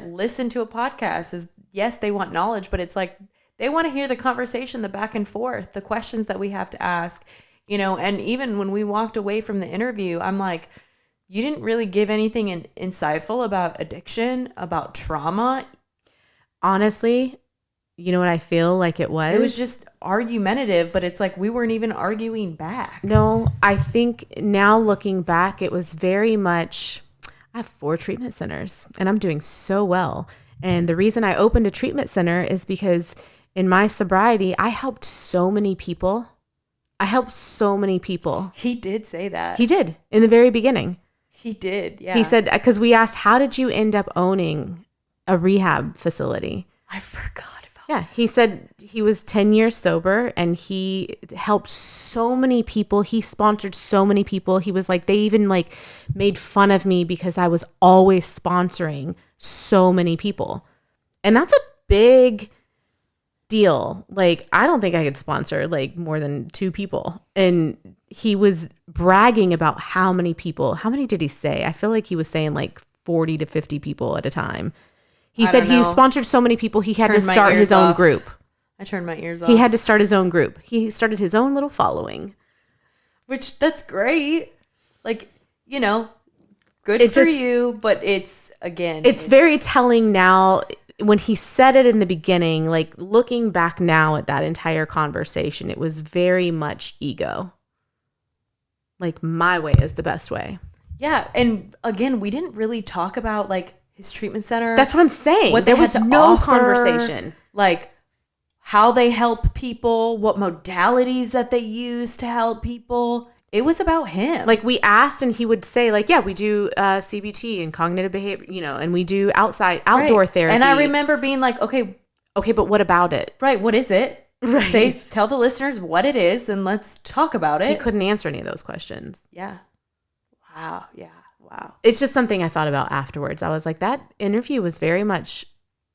listen to a podcast is yes, they want knowledge, but it's like they want to hear the conversation, the back and forth, the questions that we have to ask, and even when we walked away from the interview, I'm like, you didn't really give anything insightful about addiction, about trauma. Honestly, you know what I feel like it was? It was just argumentative, but it's like we weren't even arguing back. No, I think now looking back, it was very much, I have 4 treatment centers and I'm doing so well. And the reason I opened a treatment center is because in my sobriety, I helped so many people. He did say that. He did in the very beginning. He did, yeah. He said, because we asked, how did you end up owning a rehab facility? I forgot about Yeah, he said he was 10 years sober and he helped so many people. He sponsored so many people. He was like, they even like made fun of me because I was always sponsoring so many people. And that's a big deal. Like, I don't think I could sponsor like more than 2 people. And he was bragging about how many did he say? I feel like he was saying like 40 to 50 people at a time. He said he sponsored so many people, he had to start his own group. I turned my ears off. He had to start his own group. He started his own little following. Which, that's great. Like, you know, good for you, but it's very telling now. When he said it in the beginning, like looking back now at that entire conversation, it was very much ego. Like, my way is the best way. Yeah. And again, we didn't really talk about like his treatment center. That's what I'm saying. There was no conversation. Like how they help people, what modalities that they use to help people. It was about him. Like, we asked and he would say like, yeah, we do CBT and cognitive behavior, you know, and we do outdoor therapy. And I remember being like, okay, but what about it? Right. What is it? Right. Tell the listeners what it is and let's talk about it. He couldn't answer any of those questions. Yeah. Wow. Yeah. Wow. It's just something I thought about afterwards. I was like, that interview was very much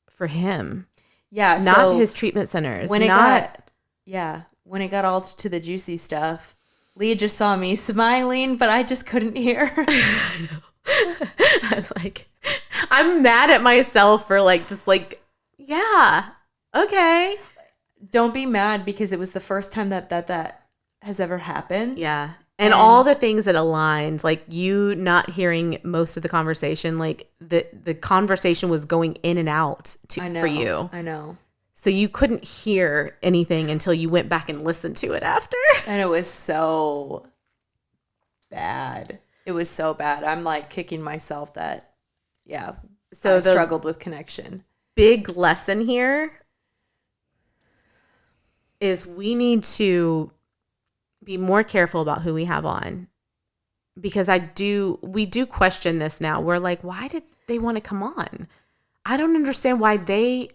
for him. Yeah. Not his treatment centers. When it got all to the juicy stuff, Leah just saw me smiling, but I just couldn't hear. I'm mad at myself for like, just like, yeah, okay. Don't be mad because it was the first time that has ever happened. Yeah. And all the things that aligned, like you not hearing most of the conversation, like the conversation was going in and out for you. I know. So you couldn't hear anything until you went back and listened to it after. And it was so bad. It was so bad. I'm like kicking myself that, I struggled with connection. Big lesson here is we need to be more careful about who we have on. Because we do question this now. We're like, why did they want to come on? I don't understand why they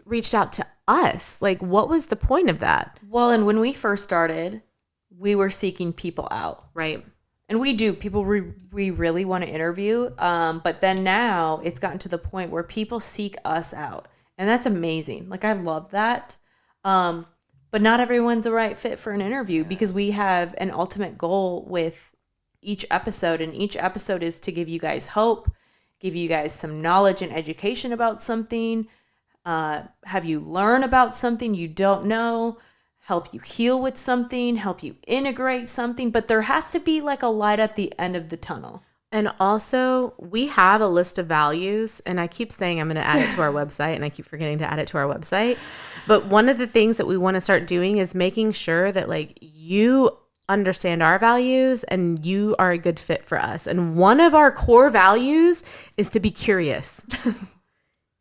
reached out to us. Like, what was the point of that? Well, and when we first started, we were seeking people out. Right. And we do. People we really want to interview. But then now it's gotten to the point where people seek us out. And that's amazing. Like, I love that. But not everyone's the right fit for an interview because we have an ultimate goal with each episode. And each episode is to give you guys hope, give you guys some knowledge and education about something, have you learn about something you don't know, help you heal with something, help you integrate something. But there has to be like a light at the end of the tunnel. And also, we have a list of values, and I keep saying I'm going to add it to our website, and I keep forgetting to add it to our website. But one of the things that we want to start doing is making sure that like you understand our values and you are a good fit for us. And one of our core values is to be curious.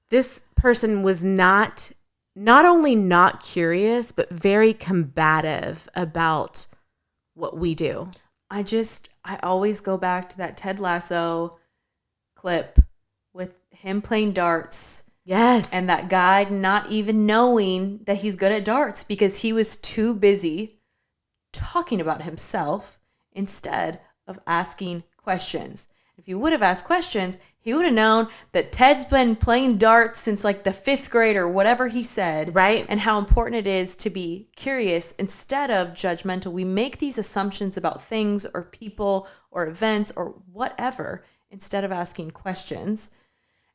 This person was not only not curious, but very combative about what we do. I always go back to that Ted Lasso clip with him playing darts. Yes. And that guy not even knowing that he's good at darts because he was too busy talking about himself instead of asking questions. If he would have asked questions, he would have known that Ted's been playing darts since like the 5th grade or whatever he said. Right. And how important it is to be curious instead of judgmental. We make these assumptions about things or people or events or whatever instead of asking questions.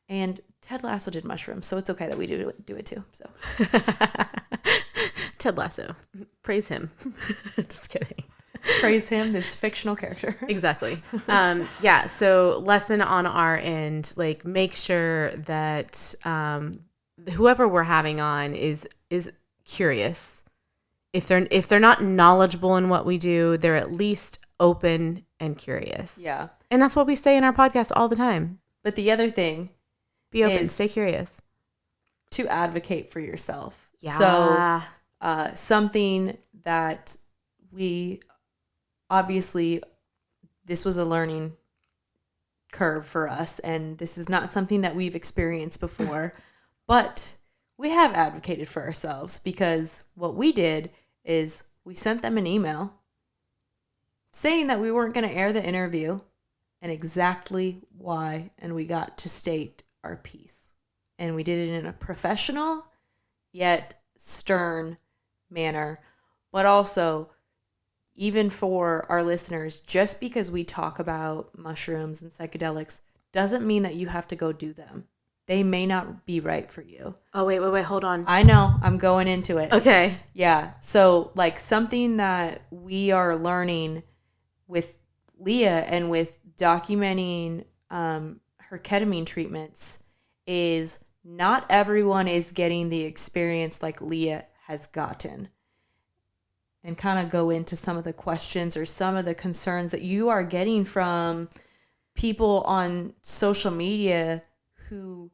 And Ted Lasso did mushrooms, so it's okay that we do it too. So Ted Lasso. Praise him. Just kidding. Praise him, this fictional character. Exactly. So lesson on our end, like make sure that whoever we're having on is curious. If they're not knowledgeable in what we do, they're at least open and curious. Yeah. And that's what we say in our podcast all the time. But the other thing, be open, stay curious. To advocate for yourself. Yeah. So something that we obviously, this was a learning curve for us, and this is not something that we've experienced before, but we have advocated for ourselves because what we did is we sent them an email saying that we weren't going to air the interview and exactly why, and we got to state our piece. And we did it in a professional yet stern manner, but also, even for our listeners, just because we talk about mushrooms and psychedelics doesn't mean that you have to go do them. They may not be right for you. Oh, wait, hold on. I know. I'm going into it. Okay. Yeah. So, like, something that we are learning with Leah and with documenting her ketamine treatments is not everyone is getting the experience like Leah has gotten. And kind of go into some of the questions or some of the concerns that you are getting from people on social media who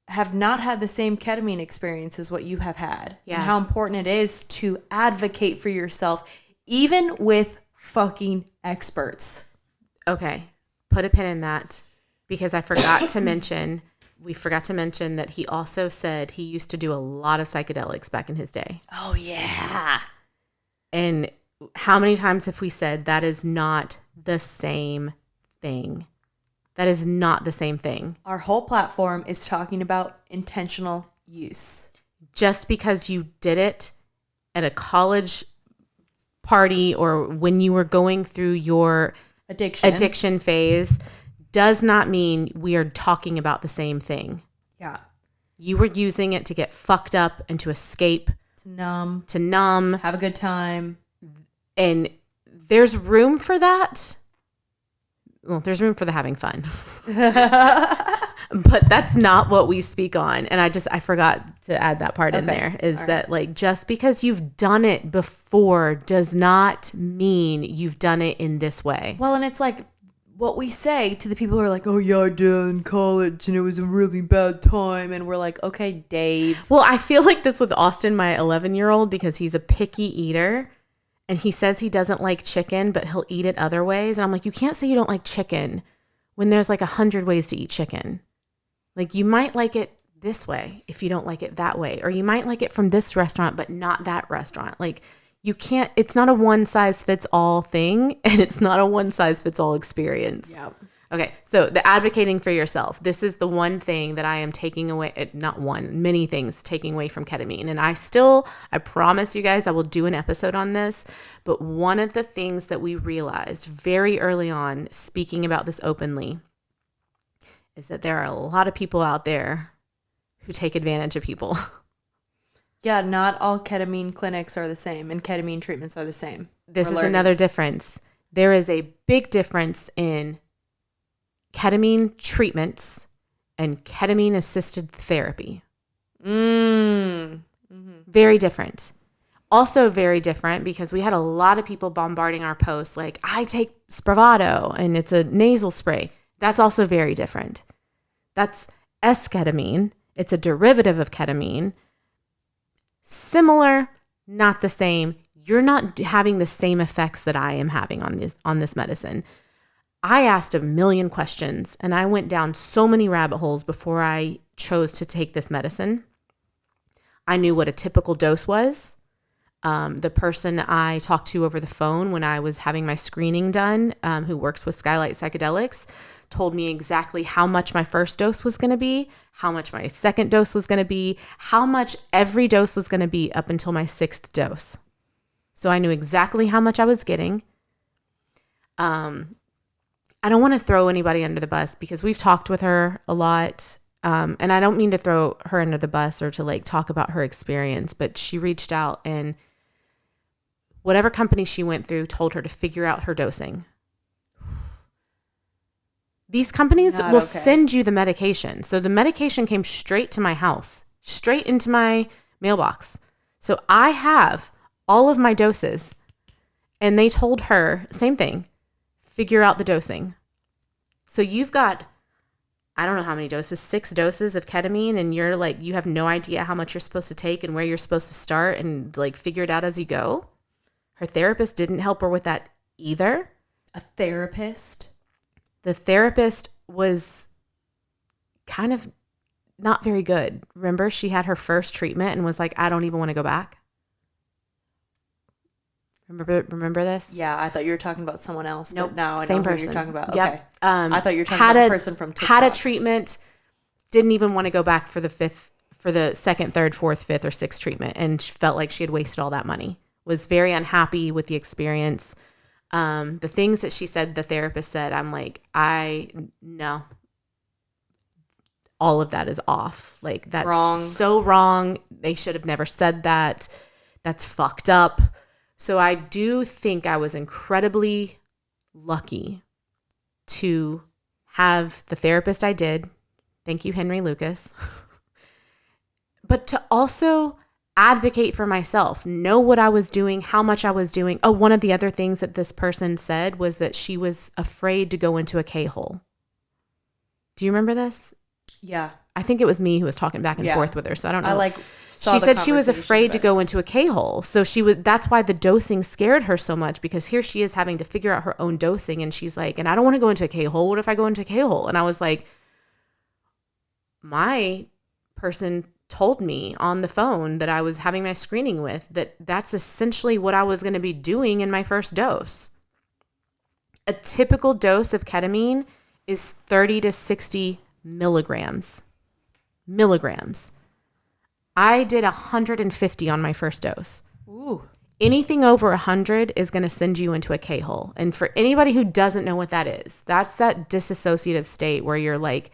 have not had the same ketamine experience as what you have had. Yeah. And how important it is to advocate for yourself, even with fucking experts. Okay. Put a pin in that, because I forgot to mention, we forgot to mention that he also said he used to do a lot of psychedelics back in his day. Oh, yeah. And how many times have we said that is not the same thing? That is not the same thing. Our whole platform is talking about intentional use. Just because you did it at a college party or when you were going through your addiction phase does not mean we are talking about the same thing. Yeah. You were using it to get fucked up and to escape. To numb. Have a good time. And there's room for that. Well, there's room for the having fun. But that's not what we speak on. And I forgot to add that part in there, is that like, just because you've done it before does not mean you've done it in this way. Well, and it's like what we say to the people who are like, oh yeah, I did it in college and it was a really bad time. And we're like, okay, Dave. Well, I feel like this with Austin, my 11-year-old, because he's a picky eater. And he says he doesn't like chicken, but he'll eat it other ways. And I'm like, you can't say you don't like chicken when there's like 100 ways to eat chicken. Like, you might like it this way if you don't like it that way. Or you might like it from this restaurant, but not that restaurant. Like, you can't, it's not a one size fits all thing. And it's not a one size fits all experience. Yeah. Okay, so the advocating for yourself. This is the one thing that I am taking away, not one, many things taking away from ketamine. And I promise you guys, I will do an episode on this. But one of the things that we realized very early on, speaking about this openly, is that there are a lot of people out there who take advantage of people. Yeah, not all ketamine clinics are the same and ketamine treatments are the same. This is another difference. There is a big difference in ketamine treatments and ketamine assisted therapy. Mm-hmm. Very different. Also very different because we had a lot of people bombarding our posts like, I take Spravato and it's a nasal spray. That's also very different. That's S-ketamine. It's a derivative of ketamine. Similar, not the same. You're not having the same effects that I am having on this medicine. I asked a million questions and I went down so many rabbit holes before I chose to take this medicine. I knew what a typical dose was. The person I talked to over the phone when I was having my screening done, who works with Skylight Psychedelics, told me exactly how much my first dose was going to be, how much my second dose was going to be, how much every dose was going to be up until my 6th dose. So I knew exactly how much I was getting. I don't want to throw anybody under the bus because we've talked with her a lot. And I don't mean to throw her under the bus or to like talk about her experience, but she reached out and whatever company she went through told her to figure out her dosing. These companies will send you the medication. So the medication came straight to my house, straight into my mailbox. So I have all of my doses and they told her, same thing, figure out the dosing. So you've got, I don't know how many doses, 6 doses of ketamine, and you're like, you have no idea how much you're supposed to take and where you're supposed to start and like figure it out as you go. Her therapist didn't help her with that either. A therapist? The therapist was kind of not very good. Remember, she had her first treatment and was like, I don't even want to go back. Remember this? Yeah, I thought you were talking about someone else. Nope, but now I same know person. Who you're talking about. Yep. Okay. I thought you were talking about the person from TikTok. Had a treatment, didn't even want to go back for the for the second, third, fourth, fifth, or sixth treatment, and she felt like she had wasted all that money. Was very unhappy with the experience. The things that she said, the therapist said, I'm like, no. All of that is off. Like, that's wrong. So wrong. They should have never said that. That's fucked up. So I do think I was incredibly lucky to have the therapist I did. Thank you, Henry Lucas. But to also advocate for myself, know what I was doing, how much I was doing. Oh, one of the other things that this person said was that she was afraid to go into a K-hole. Do you remember this? Yeah. I think it was me who was talking back and forth with her, so I don't know. She said she was afraid to go into a K-hole. So that's why the dosing scared her so much, because here she is having to figure out her own dosing, and she's like, and I don't want to go into a K-hole. What if I go into a K-hole? And I was like, my person told me on the phone that I was having my screening with that that's essentially what I was going to be doing in my first dose. A typical dose of ketamine is 30 to 60 milligrams. I did 150 on my first dose. Ooh. Anything over 100 is going to send you into a K-hole. And for anybody who doesn't know what that is, that's that disassociative state where you're like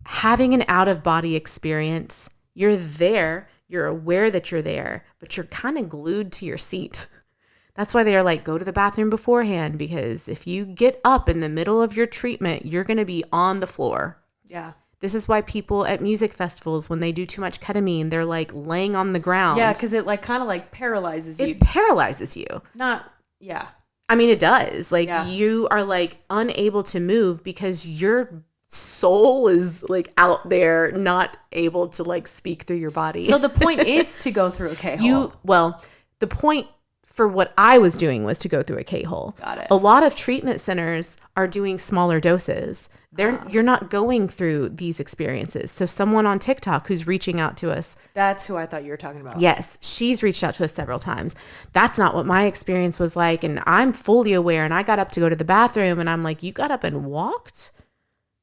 having an out-of-body experience. You're there, you're aware that you're there, but you're kind of glued to your seat. That's why they're like, go to the bathroom beforehand, because if you get up in the middle of your treatment, you're going to be on the floor. Yeah. This is why people at music festivals, when they do too much ketamine, they're like laying on the ground. Yeah, because it like kind of like paralyzes you. It paralyzes you. Yeah. I mean, it does. Like you are like unable to move because your soul is like out there, not able to like speak through your body. So the point is to go through a K-hole. The point for what I was doing was to go through a K-hole. Got it. A lot of treatment centers are doing smaller doses. You're not going through these experiences. So someone on TikTok who's reaching out to us. That's who I thought you were talking about. Yes. She's reached out to us several times. That's not what my experience was like. And I'm fully aware. And I got up to go to the bathroom and I'm like, you got up and walked?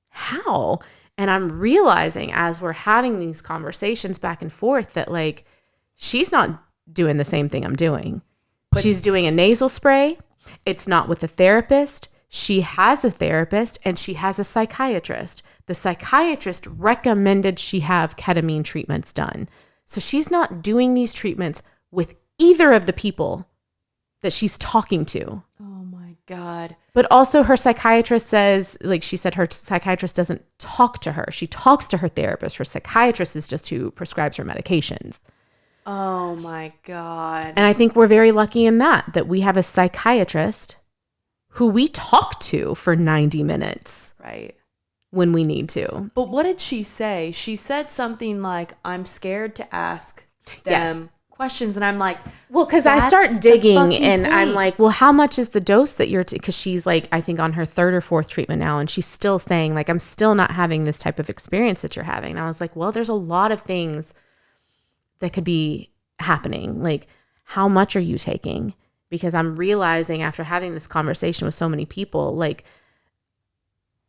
How? And I'm realizing as we're having these conversations back and forth that like, she's not doing the same thing I'm doing. But she's doing a nasal spray. It's not with a therapist. She has a therapist and she has a psychiatrist. The psychiatrist recommended she have ketamine treatments done. So she's not doing these treatments with either of the people that she's talking to. Oh my God. But also her psychiatrist says, like she said, her psychiatrist doesn't talk to her. She talks to her therapist. Her psychiatrist is just who prescribes her medications. Oh my God. And I think we're very lucky in that we have a psychiatrist who we talk to for 90 minutes. Right. When we need to. But what did she say? She said something like, I'm scared to ask them questions. And I'm like, well, because I start digging and I'm like, well, how much is the dose that you're, because she's like, I think on her third or fourth treatment now. And she's still saying like, I'm still not having this type of experience that you're having. And I was like, well, there's a lot of things that could be happening. Like, how much are you taking? Because I'm realizing after having this conversation with so many people, like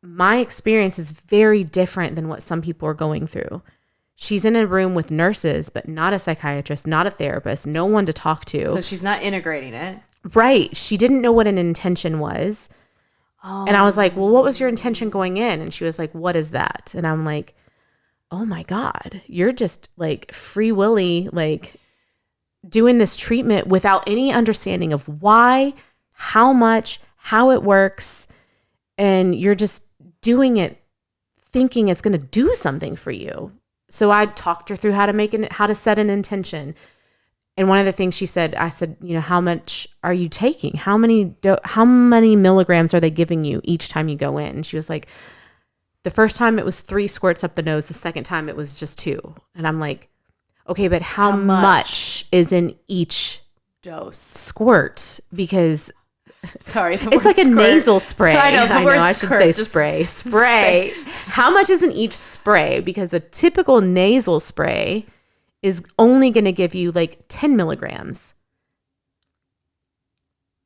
my experience is very different than what some people are going through. She's in a room with nurses, but not a psychiatrist, not a therapist, no one to talk to. So she's not integrating it. Right. She didn't know what an intention was. Oh. And I was like, well, what was your intention going in? And she was like, what is that? And I'm like, oh my God, you're just like free willy, like doing this treatment without any understanding of why, how much, how it works. And you're just doing it thinking it's going to do something for you. So I talked her through how to set an intention. And one of the things she said, I said, you know, how much are you taking? How many milligrams are they giving you each time you go in? And she was like, the first time it was 3 squirts up the nose. The second time it was just 2. And I'm like, okay, but how much is in each dose squirt? Because sorry, it's like a nasal spray. I know, I should say spray. Spray. How much is in each spray? Because a typical nasal spray is only going to give you like 10 milligrams.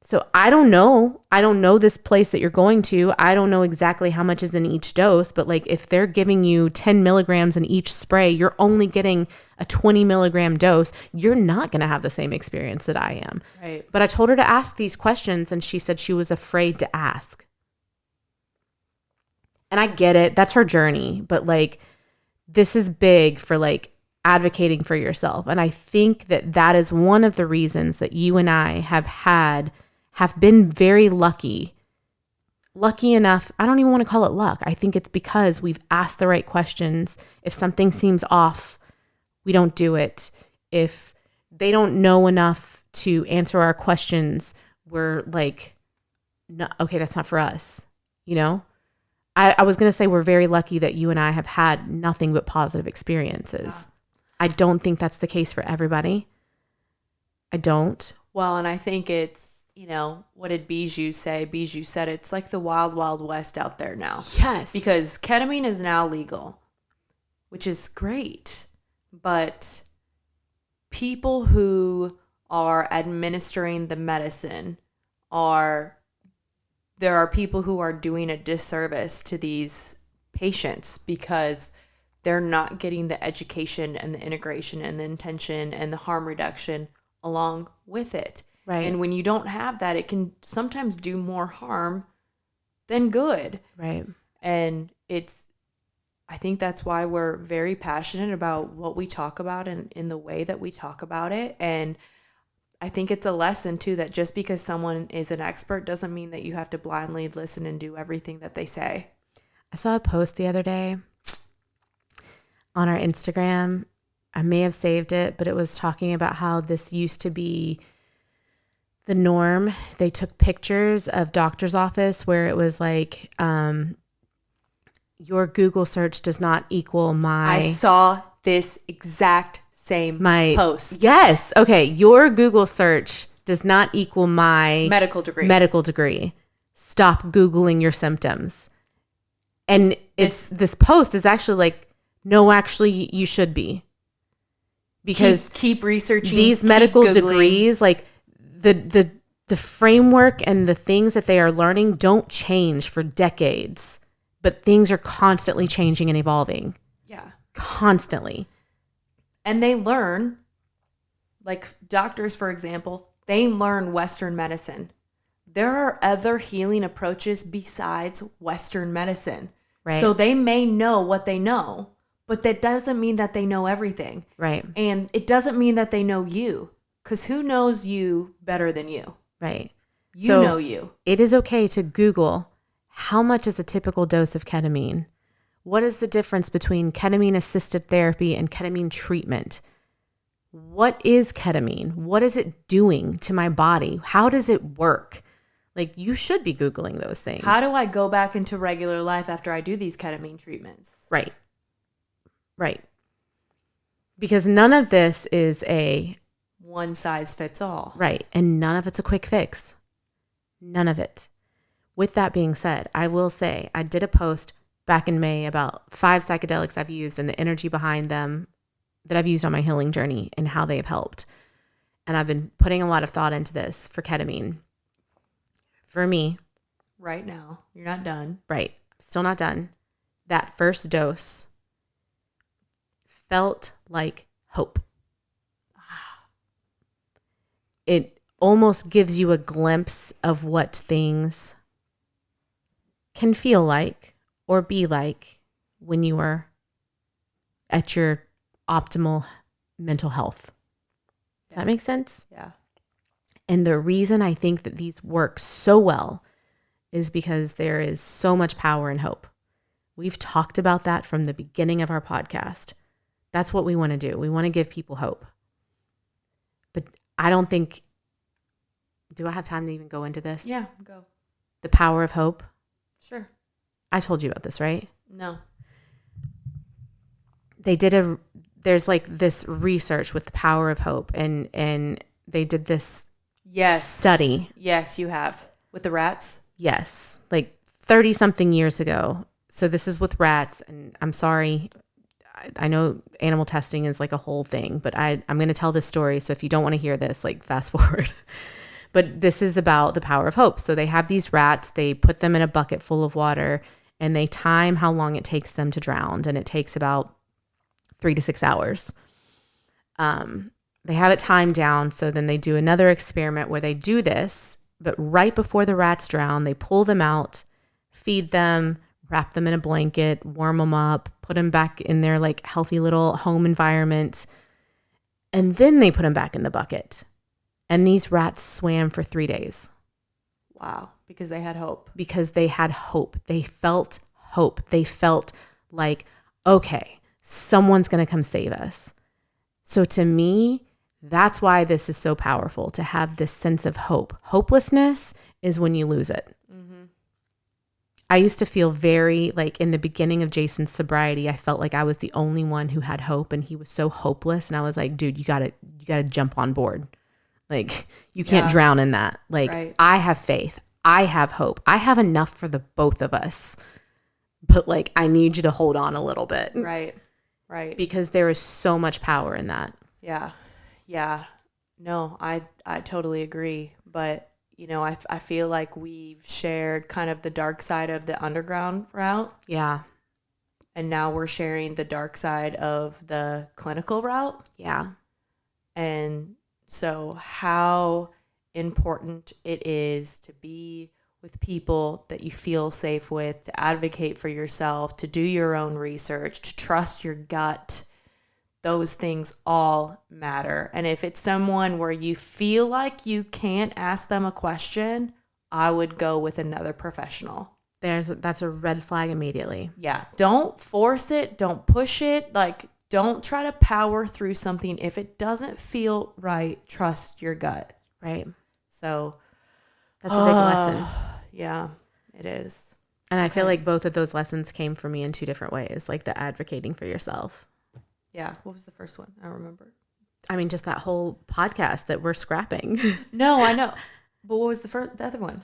So I don't know. I don't know this place that you're going to. I don't know exactly how much is in each dose, but like if they're giving you 10 milligrams in each spray, you're only getting a 20 milligram dose. You're not going to have the same experience that I am. Right. But I told her to ask these questions and she said she was afraid to ask. And I get it. That's her journey. But like, this is big for like advocating for yourself. And I think that that is one of the reasons that you and I have been very lucky enough. I don't even want to call it luck. I think it's because we've asked the right questions. If something seems off, we don't do it. If they don't know enough to answer our questions, we're like, no, okay, that's not for us. You know, I was going to say we're very lucky that you and I have had nothing but positive experiences. Yeah. I don't think that's the case for everybody. I don't. Well, and I think it's, you know, what did Bijou say? Bijou said it's like the wild, wild west out there now. Yes. Because ketamine is now legal, which is great. But people who are administering the medicine there are people who are doing a disservice to these patients because they're not getting the education and the integration and the intention and the harm reduction along with it. Right. And when you don't have that, it can sometimes do more harm than good. Right. And I think that's why we're very passionate about what we talk about and in the way that we talk about it. And I think it's a lesson too, that just because someone is an expert doesn't mean that you have to blindly listen and do everything that they say. I saw a post the other day on our Instagram. I may have saved it, but it was talking about how this used to be the norm. They took pictures of doctor's office where it was like, your Google search does not equal my... I saw this exact same post. Yes. Okay. Your Google search does not equal my... medical degree. Stop Googling your symptoms. And this post is actually like, no, actually you should be. Because keep researching these medical degrees, like the framework and the things that they are learning don't change for decades, but things are constantly changing and evolving. Yeah. Constantly. And they learn, like doctors, for example, they learn Western medicine. There are other healing approaches besides Western medicine. Right. So they may know what they know, but that doesn't mean that they know everything. Right. And it doesn't mean that they know you, because who knows you better than you? Right. You know you. It is okay to Google how much is a typical dose of ketamine. What is the difference between ketamine-assisted therapy and ketamine treatment? What is ketamine? What is it doing to my body? How does it work? Like, you should be Googling those things. How do I go back into regular life after I do these ketamine treatments? Right. Right. Because none of this is a... one size fits all. Right. And none of it's a quick fix. None of it. With that being said, I will say I did a post back in May about 5 psychedelics I've used and the energy behind them that I've used on my healing journey and how they have helped. And I've been putting a lot of thought into this for ketamine. For me. Right now. You're not done. Right. Still not done. That first dose felt like hope. It almost gives you a glimpse of what things can feel like or be like when you are at your optimal mental health. Does that make sense? Yeah. And the reason I think that these work so well is because there is so much power and hope. We've talked about that from the beginning of our podcast. That's what we want to do. We want to give people hope. But I don't think, do I have time to even go into this? Yeah, go. The power of hope. Sure. I told you about this, right? No. There's like this research with the power of hope and they did this study. Yes, you have. With the rats? Yes. Like 30 something years ago. So this is with rats, and I'm sorry. I know animal testing is like a whole thing, but I'm going to tell this story. So if you don't want to hear this, like fast forward. But this is about the power of hope. So they have these rats, they put them in a bucket full of water, and they time how long it takes them to drown. And it takes about 3 to 6 hours. They have it timed down. So then they do another experiment where they do this, but right before the rats drown, they pull them out, feed them, wrap them in a blanket, warm them up, put them back in their like healthy little home environment. And then they put them back in the bucket. And these rats swam for 3 days. Wow. Because they had hope. Because they had hope. They felt hope. They felt like, okay, someone's going to come save us. So to me, that's why this is so powerful, to have this sense of hope. Hopelessness is when you lose it. Mm-hmm. I used to feel very like in the beginning of Jason's sobriety, I felt like I was the only one who had hope, and he was so hopeless. And I was like, dude, you gotta jump on board. Like, you can't drown in that. Like, right. I have faith. I have hope. I have enough for the both of us. But like, I need you to hold on a little bit. Right. Right. Because there is so much power in that. Yeah. Yeah. No, I totally agree. But, you know, I feel like we've shared kind of the dark side of the underground route. Yeah. And now we're sharing the dark side of the clinical route. Yeah. And so how important it is to be with people that you feel safe with, to advocate for yourself, to do your own research, to trust your gut. Those things all matter. And if it's someone where you feel like you can't ask them a question, I would go with another professional. That's a red flag immediately. Yeah. Don't force it. Don't push it. Like, don't try to power through something. If it doesn't feel right, trust your gut. Right. So that's a big lesson. Yeah, it is. And I feel like both of those lessons came for me in 2 different ways, like the advocating for yourself. Yeah. What was the first one? I don't remember. I mean, just that whole podcast that we're scrapping. No, I know. But what was the other one?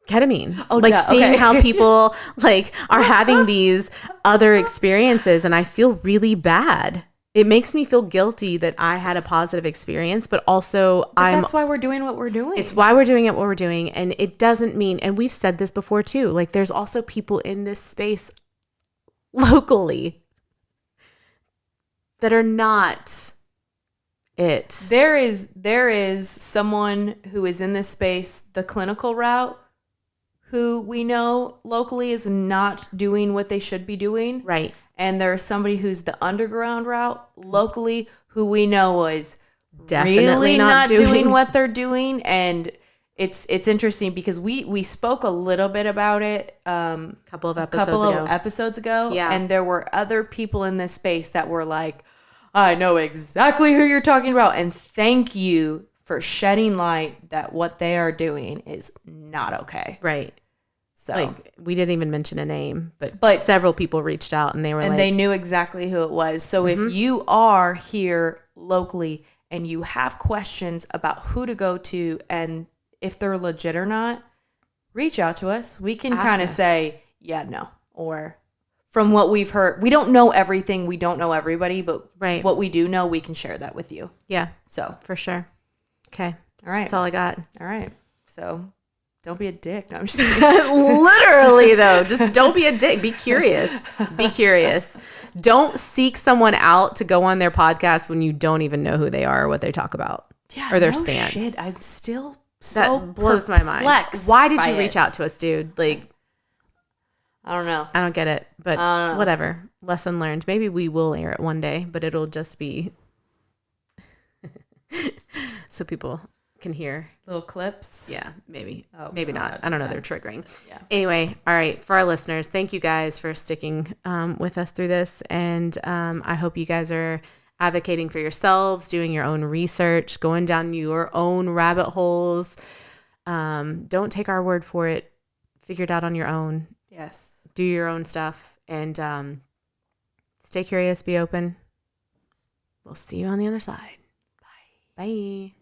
Ketamine. Oh, like yeah, seeing okay. how people like are having these other experiences, and I feel really bad. It makes me feel guilty that I had a positive experience, but also that's why we're doing what we're doing. It's why we're doing it, what we're doing. And it doesn't mean, and we've said this before too, like there's also people in this space locally that are not it. There is someone who is in this space, the clinical route, who we know locally is not doing what they should be doing. Right. And there's somebody who's the underground route locally who we know is definitely really not doing what they're doing. And it's interesting because we spoke a little bit about it a couple of episodes ago. Yeah. And there were other people in this space that were like, I know exactly who you're talking about. And thank you for shedding light that what they are doing is not okay. Right. So like we didn't even mention a name, but several people reached out and they knew exactly who it was. So if you are here locally and you have questions about who to go to and if they're legit or not, reach out to us. We can kind of say, yeah, no, or from what we've heard, we don't know everything. We don't know everybody, but what we do know, we can share that with you. Yeah. So for sure. Okay. All right. That's all I got. All right. So don't be a dick. No, I'm just kidding. Literally, though. Just don't be a dick. Be curious. Be curious. Don't seek someone out to go on their podcast when you don't even know who they are or what they talk about or their stance. Shit. I'm still so that blows my mind. Why did you reach out to us, dude? Like, I don't know. I don't get it, but whatever. Lesson learned. Maybe we will air it one day, but it'll just be so people can hear little clips. Yeah, maybe. Maybe not. I don't know. They're triggering. Yeah. Anyway, all right. For our listeners, thank you guys for sticking with us through this. And I hope you guys are advocating for yourselves, doing your own research, going down your own rabbit holes. Don't take our word for it. Figure it out on your own. Yes. Do your own stuff and stay curious, be open. We'll see you on the other side. Bye. Bye.